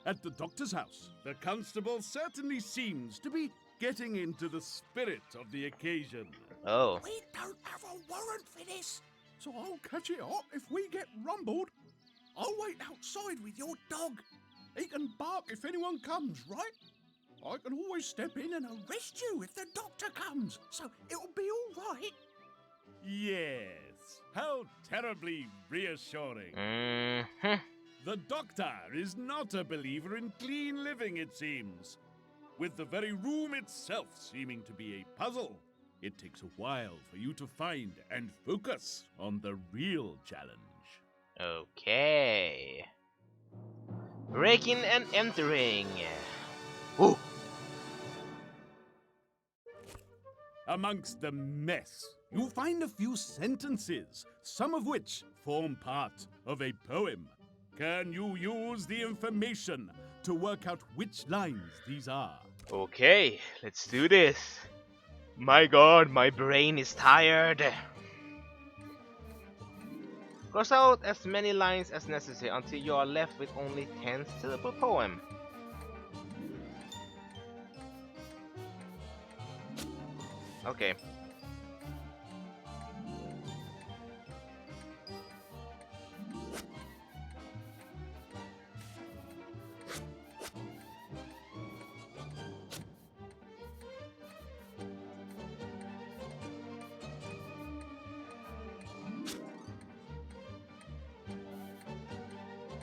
At the doctor's house, the constable certainly seems to be getting into the spirit of the occasion. Oh. We don't have a warrant for this. So I'll catch it hot if we get rumbled. I'll wait outside with your dog. He can bark if anyone comes, right? I can always step in and Arrest you if the doctor comes, so it'll be all right. Yes, how terribly reassuring. Mm-hmm. The doctor is not a believer in clean living, it seems. With the very room itself seeming to be a puzzle, it takes a while for you to find and focus on the real challenge. Okay. Breaking and entering. Ooh. Amongst the mess, you'll find a few sentences, some of which form part of a poem. Can you use the information to work out which lines these are? Okay, let's do this. My god, my brain is tired. Cross out as many lines as necessary until you are left with only 10-syllable poem. Okay.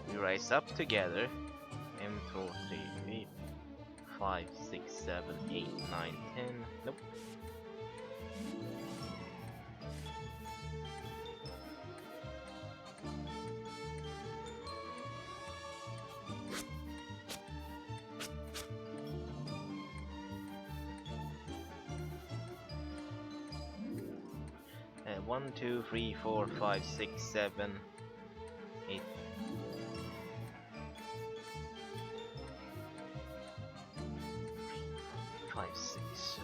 We rise up together. M2, 3, 8, 5, 6, 7, 8, 9, 10. Nope. And 1, 2, 3, 4, 5, 6, 7, 8. Five, six.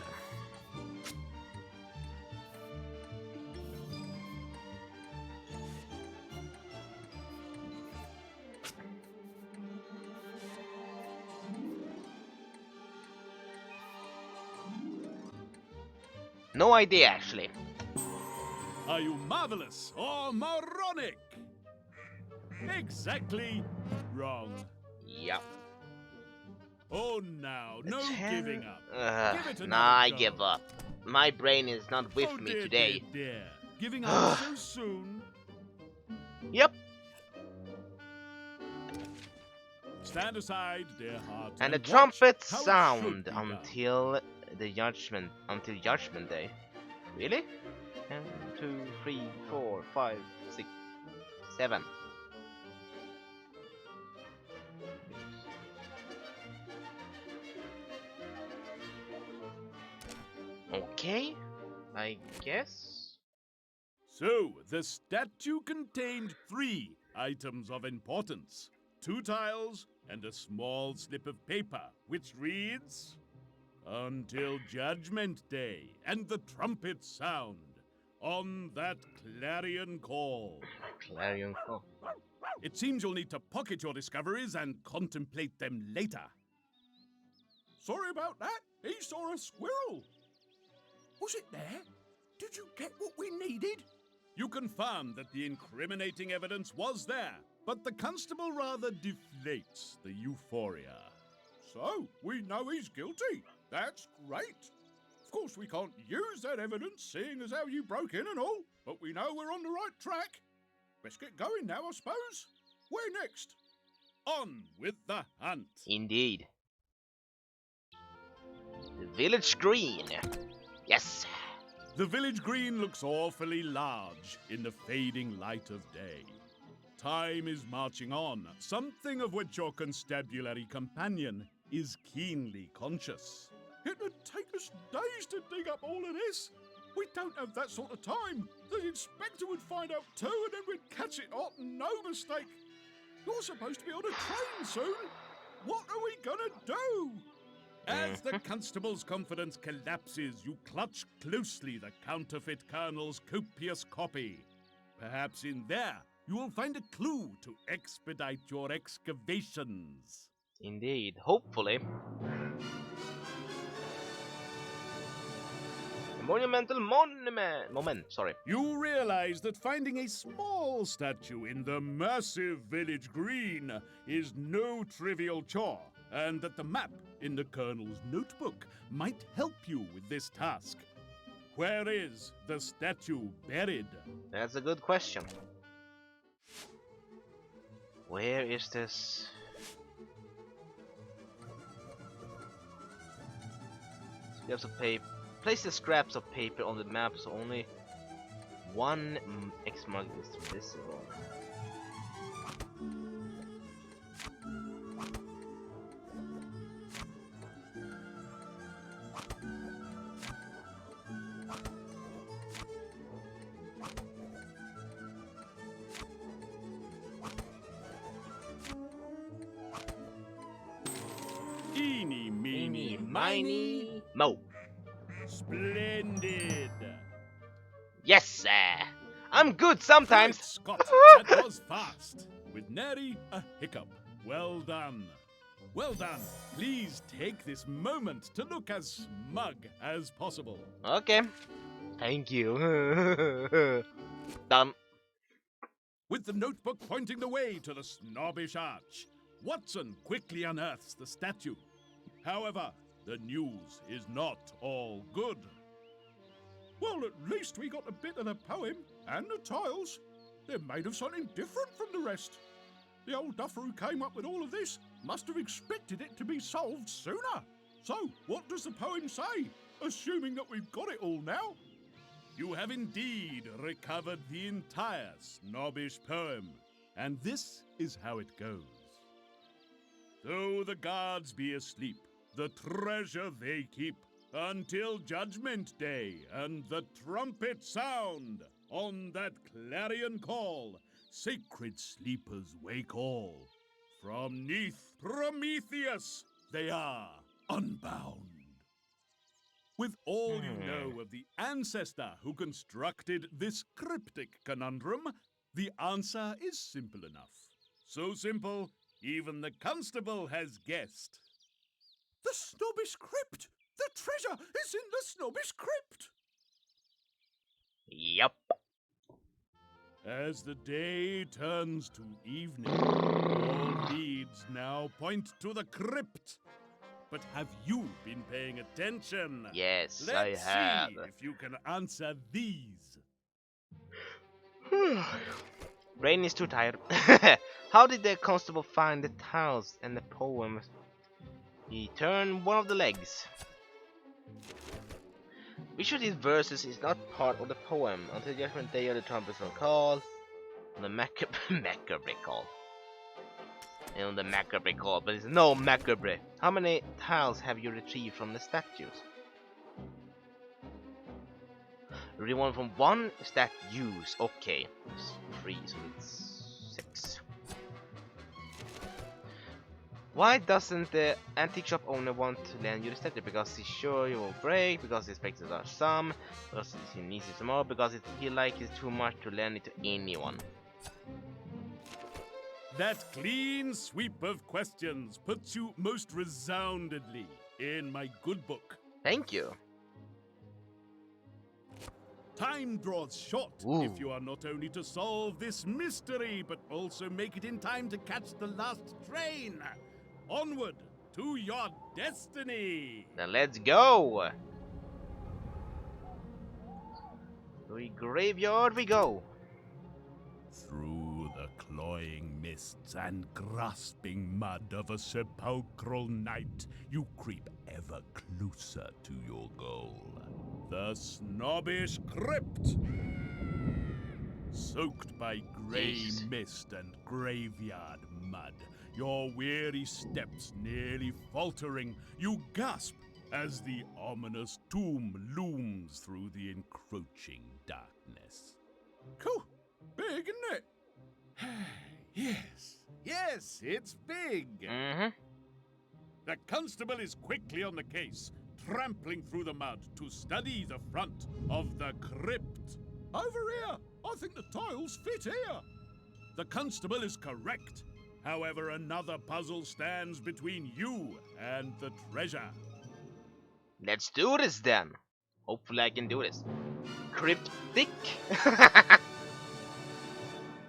No idea, actually. Are you marvelous or moronic? Exactly wrong. Yep. Oh, now, no giving up. Give it another Nah, I go. give up. My brain is not with Oh, me dear, today. Dear, dear. Giving up so soon. Yep. Stand aside, dear heart. And the watch trumpets how it should sound be done. until Judgment Day. Really? 1, 2, 3, 4, 5, 6, 7. Okay, I guess. So, the statue contained 3 items of importance. 2 tiles and a small slip of paper, which reads, "Until Judgment Day and the trumpets sound on that clarion call." Clarion call. It seems you'll need to pocket your discoveries and contemplate them later. Sorry about that. He saw a squirrel. Was it there? Did you get what we needed? You confirm that the incriminating evidence was there, but the constable rather deflates the euphoria. So, we know he's guilty. That's great. course, we can't use that evidence, seeing as how you broke in and all, but we know we're on the right track. Let's get going now, I suppose. Where next? On with the hunt. Indeed. The village green. Yes. The village green looks awfully large in the fading light of day. Time is marching on, something of which your constabulary companion is keenly conscious. It would take us days to dig up all of this. We don't have that sort of time. The inspector would find out too, and then we'd catch it hot, no mistake. You're supposed to be on a train soon. What are we gonna do? As the constable's confidence collapses, you clutch closely the counterfeit colonel's copious copy. Perhaps in there, you will find a clue to expedite your excavations. Indeed. Hopefully. Monumental moment. Sorry. You realize that finding a small statue in the massive village green is no trivial chore, and that the map in the colonel's notebook might help you with this task. Where is the statue buried? That's a good question. Where is this? Scraps of paper. Place the scraps of paper on the map so only one X mark is visible. Eeny, meeny, miny, mo. Splendid! Yes, sir. I'm good sometimes. Right, Scott, that was fast. With nary a hiccup. Well done. Well done. Please take this moment to look as smug as possible. Okay. Thank you. Done. With the notebook pointing the way to the snobbish arch, Watson quickly unearths the statue. However, the news is not all good. Well, at least we got a bit of the poem and the tiles. They're made of something different from the rest. The old duffer who came up with all of this must have expected it to be solved sooner. So, what does the poem say, assuming that we've got it all now? You have indeed recovered the entire snobbish poem, and this is how it goes. Though the guards be asleep, the treasure they keep until Judgment Day and the trumpet sound. On that clarion call, sacred sleepers wake all. From 'neath Prometheus, they are unbound. With all you know of the ancestor who constructed this cryptic conundrum, the answer is simple enough. So simple, even the constable has guessed. The snobbish crypt! The treasure is in the snobbish crypt! Yup. As the day turns to evening, all leads now point to the crypt. But have you been paying attention? Yes, Let's I have. see if you can answer these. Brain is too tired. How did the constable find the tiles and the poem? He turned one of the legs. Which of these verses is not part of the poem? Until Judgment Day, or the trumpets will call. On the macabre call. And on the macabre call, but it's no macabre. How many tiles have you retrieved from the statues? Really one from one statues. Okay, it's 3, so it's 6. Why doesn't the antique shop owner want to lend you the statue? Because he's sure you will break, because he expects a large sum, because he needs it tomorrow, because it feel like it's too much to lend it to anyone. That clean sweep of questions puts you most resoundingly in my good book. Thank you. Time draws short Ooh. if you are not only to solve this mystery, but also make it in time to catch the last train. Onward to your destiny. Then let's go. To the graveyard we go. Through the cloying mists and grasping mud of a sepulchral night, you creep ever closer to your goal. The snobbish crypt! Soaked by grey Jeez. mist and graveyard mud, your weary steps nearly faltering, you gasp as the ominous tomb looms through the encroaching darkness. Cool. Big, isn't it? Yes, it's big. Mm-hmm. The constable is quickly on the case, trampling through the mud to study the front of the crypt. Over here! I think the tiles fit here. The constable is correct. However, another puzzle stands between you and the treasure. Let's do this then. Hopefully I can do this. Cryptic.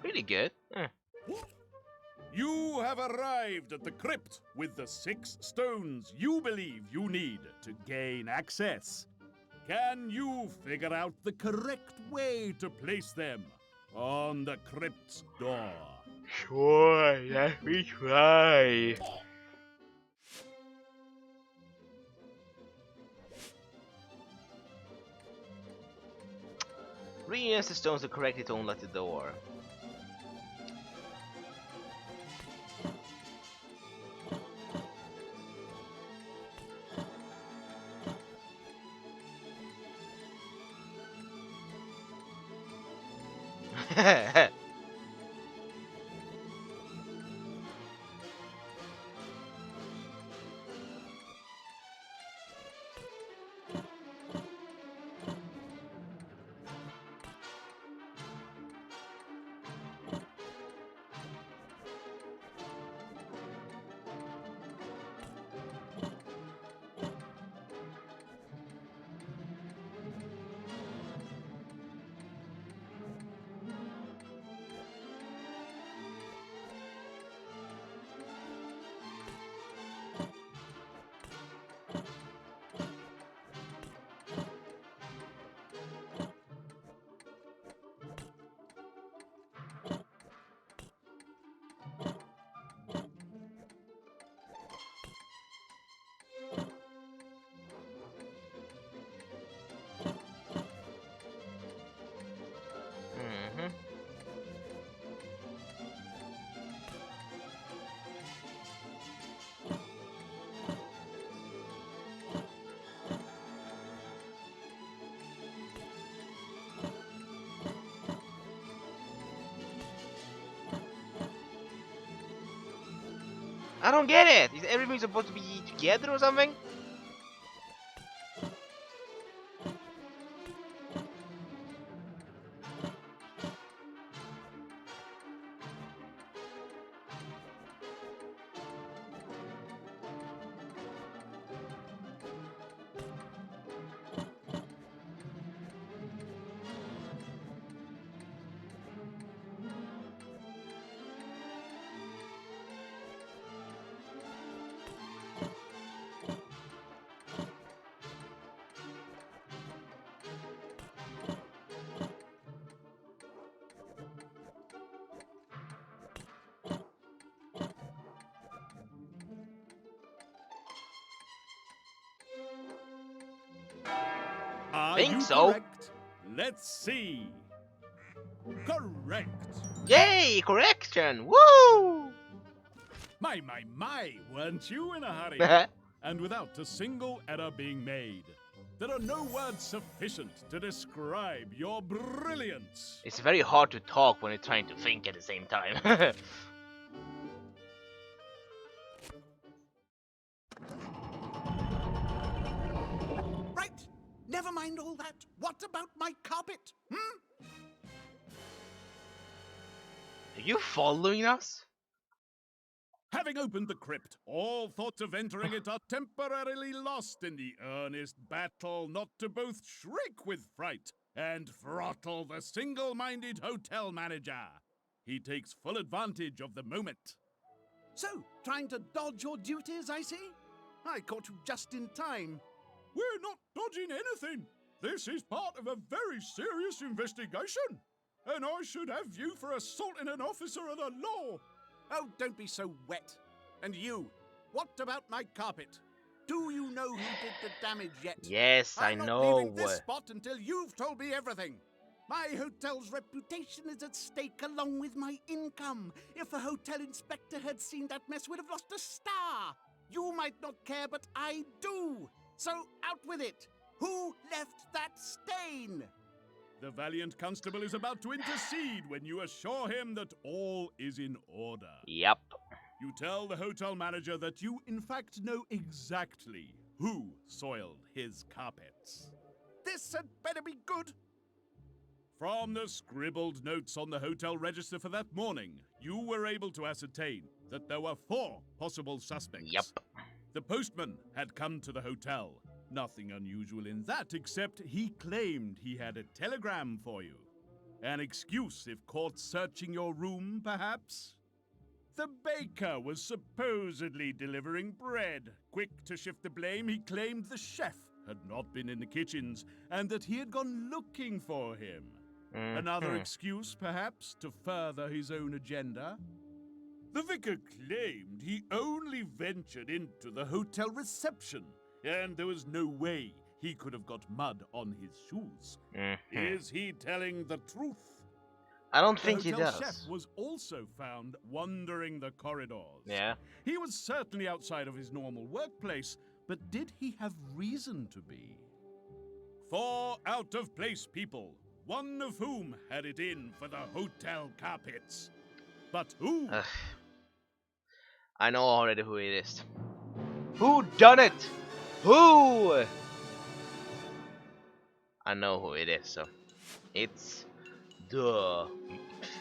Pretty good. You have arrived at the crypt with the 6 stones you believe you need to gain access. Can you figure out the correct way to place them on the crypt's door? Sure, let me try. Reuse the stones to correctly to unlock the door. I don't get it. Is everything supposed to be together or something? Are Think you so. correct? Let's see. Correct. Yay! Correction! Woo! My, weren't you in a hurry? And without a single error being made. There are no words sufficient to describe your brilliance. It's very hard to talk when you're trying to think at the same time. Right, never mind all that. What about my carpet? Are you following us? Having opened the crypt, all thoughts of entering it are temporarily lost in the earnest battle not to both shriek with fright and throttle the single-minded hotel manager. He takes full advantage of the moment. So, trying to dodge your duties, I see? I caught you just in time. We're not dodging anything. This is part of a very serious investigation, and I should have you for assaulting an officer of the law. Oh, don't be so wet. And you, what about my carpet? Do you know who did the damage yet? Yes, I I'm not know. leaving this spot until you've told me everything. My hotel's reputation is at stake along with my income. If a hotel inspector had seen that mess, we'd have lost a star. You might not care, but I do. So out with it. Who left that stain? The valiant constable is about to intercede when you assure him that all is in order. Yep. You tell the hotel manager that you in fact know exactly who soiled his carpets. This had better be good. From the scribbled notes on the hotel register for that morning, you were able to ascertain that there were 4 possible suspects. Yep. The postman had come to the hotel. Nothing unusual in that, except he claimed he had a telegram for you. An excuse if caught searching your room, perhaps? The baker was supposedly delivering bread. Quick to shift the blame, he claimed the chef had not been in the kitchens and that he had gone looking for him. Another excuse, perhaps, to further his own agenda? The vicar claimed he only ventured into the hotel reception, and there was no way he could have got mud on his shoes. Is he telling the truth? I don't think he The hotel does. chef was also found wandering the corridors. Yeah. He was certainly outside of his normal workplace, but did he have reason to be? 4 out-of-place people, one of whom had it in for the hotel carpets. But who? Ugh. I know already who it is. Who done it? Who? I know who it is, so it's the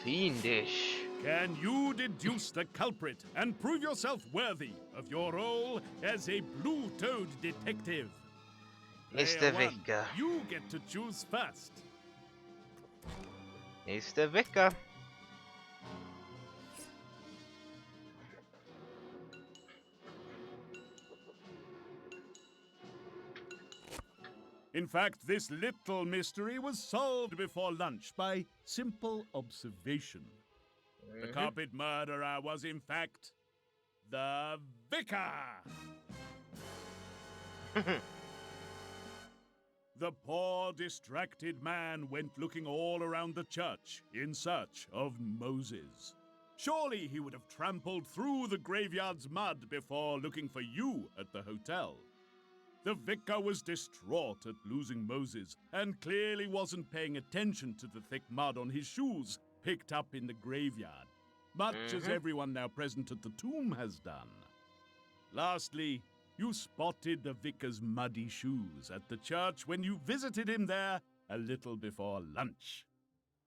Fiendish. Can you deduce the culprit and prove yourself worthy of your role as a blue-toed detective? It's Player the one, vicar. You get to choose first. It's the vicar. In fact, this little mystery was solved before lunch by simple observation. The carpet murderer was, in fact, the vicar. The poor, distracted man went looking all around the church in search of Moses. Surely he would have trampled through the graveyard's mud before looking for you at the hotel. The vicar was distraught at losing Moses and clearly wasn't paying attention to the thick mud on his shoes picked up in the graveyard, much as everyone now present at the tomb has done. Lastly, you spotted the vicar's muddy shoes at the church when you visited him there a little before lunch.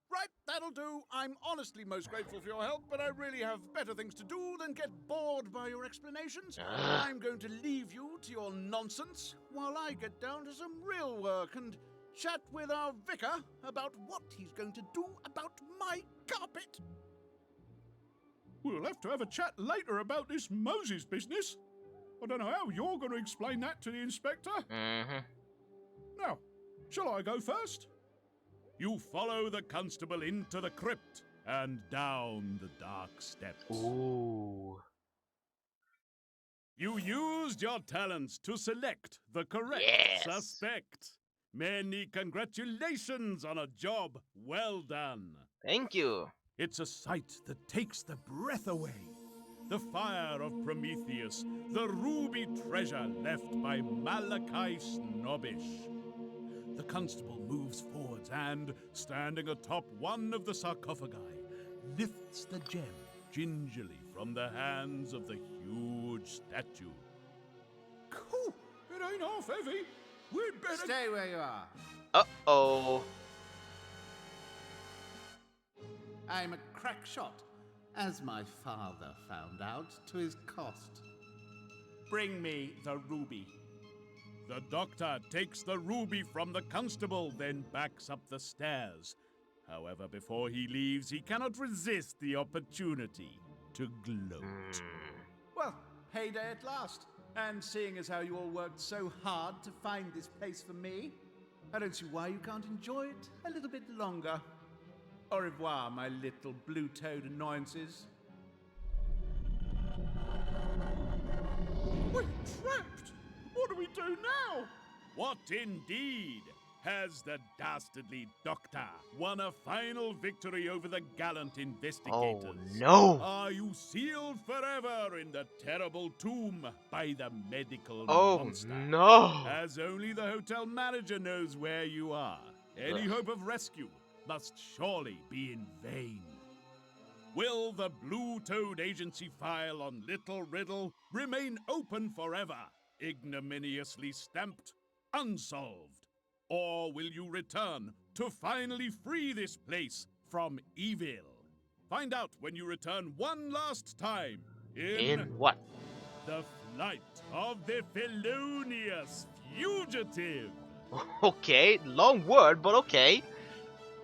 Right, that'll do. I'm honestly most grateful for your help, but I really have better things to do than get bored by your explanations. I'm going to leave you to your nonsense while I get down to some real work and chat with our vicar about what he's going to do about my carpet. We'll have to have a chat later about this Moses business. I don't know how you're going to explain that to the inspector. Now, shall I go first? You follow the constable into the crypt and down the dark steps. Ooh. You used your talents to select the correct suspect. Many congratulations on a job well done. Thank you. It's a sight that takes the breath away. The fire of Prometheus, the ruby treasure left by Malachi Snobbish. The constable moves forwards and, standing atop one of the sarcophagi, lifts the gem gingerly from the hands of the huge statue. Cool. It ain't half heavy. We'd better... Stay where you are. Uh-oh. I'm a crack shot, as my father found out to his cost. Bring me the ruby. The doctor takes the ruby from the constable, then backs up the stairs. However, before he leaves, he cannot resist the opportunity to gloat. Well, heyday at last. And seeing as how you all worked so hard to find this place for me, I don't see why you can't enjoy it a little bit longer. Au revoir, my little blue-toed annoyances. We're trapped! What do we do now? What indeed? Has the dastardly doctor won a final victory over the gallant investigators? Oh no! Are you sealed forever in the terrible tomb by the medical Oh monster? no! As only the hotel manager knows where you are. Any Ugh. hope of rescue must surely be in vain. Will the Blue Toad Agency file on Little Riddle remain open forever, ignominiously stamped, unsolved? Or will you return to finally free this place from evil? Find out when you return one last time In in what? The Flight of the Felonious Fugitive. Okay, long word, but okay.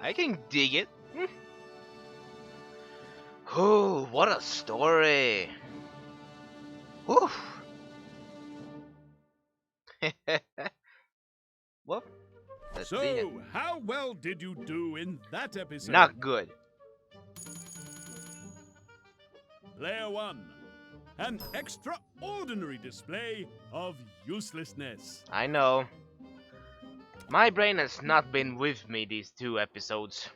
I can dig it. Oh, what a story! Whew. What? Let's see it. So, how well did you do in that episode? Not good. Player 1. An extraordinary display of uselessness. I know. My brain has not been with me these 2 episodes.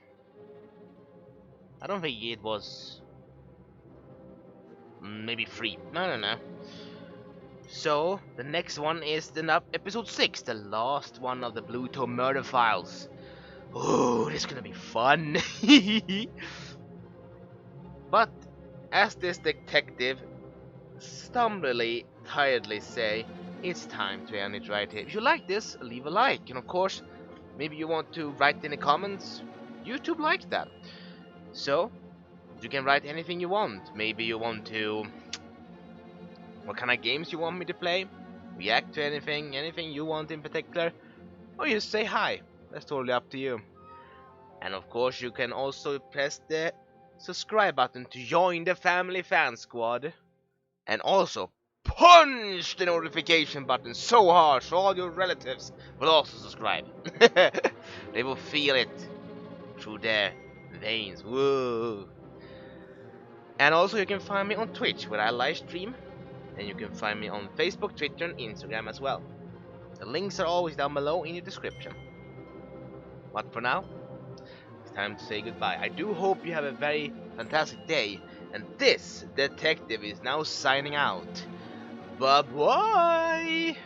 I don't think it was... maybe 3. No. So, the next one is episode 6, the last one of the Blue Toe murder files. Oh, this is gonna be fun. But, as this detective stumblingly, tiredly say, it's time to end it right here. If you like this, leave a like. And of course, maybe you want to write in the comments. YouTube likes that. So, you can write anything you want. Maybe you want to... what kind of games you want me to play? React to anything you want in particular? Or just say hi. That's totally up to you. And of course, you can also press the subscribe button to join the family fan squad. And also punch the notification button so hard so all your relatives will also subscribe. They will feel it through their veins. Whoa. And also you can find me on Twitch where I live stream. And you can find me on Facebook, Twitter and Instagram as well. The links are always down below in your description. But for now, it's time to say goodbye. I do hope you have a very fantastic day. And this detective is now signing out. Bye-bye!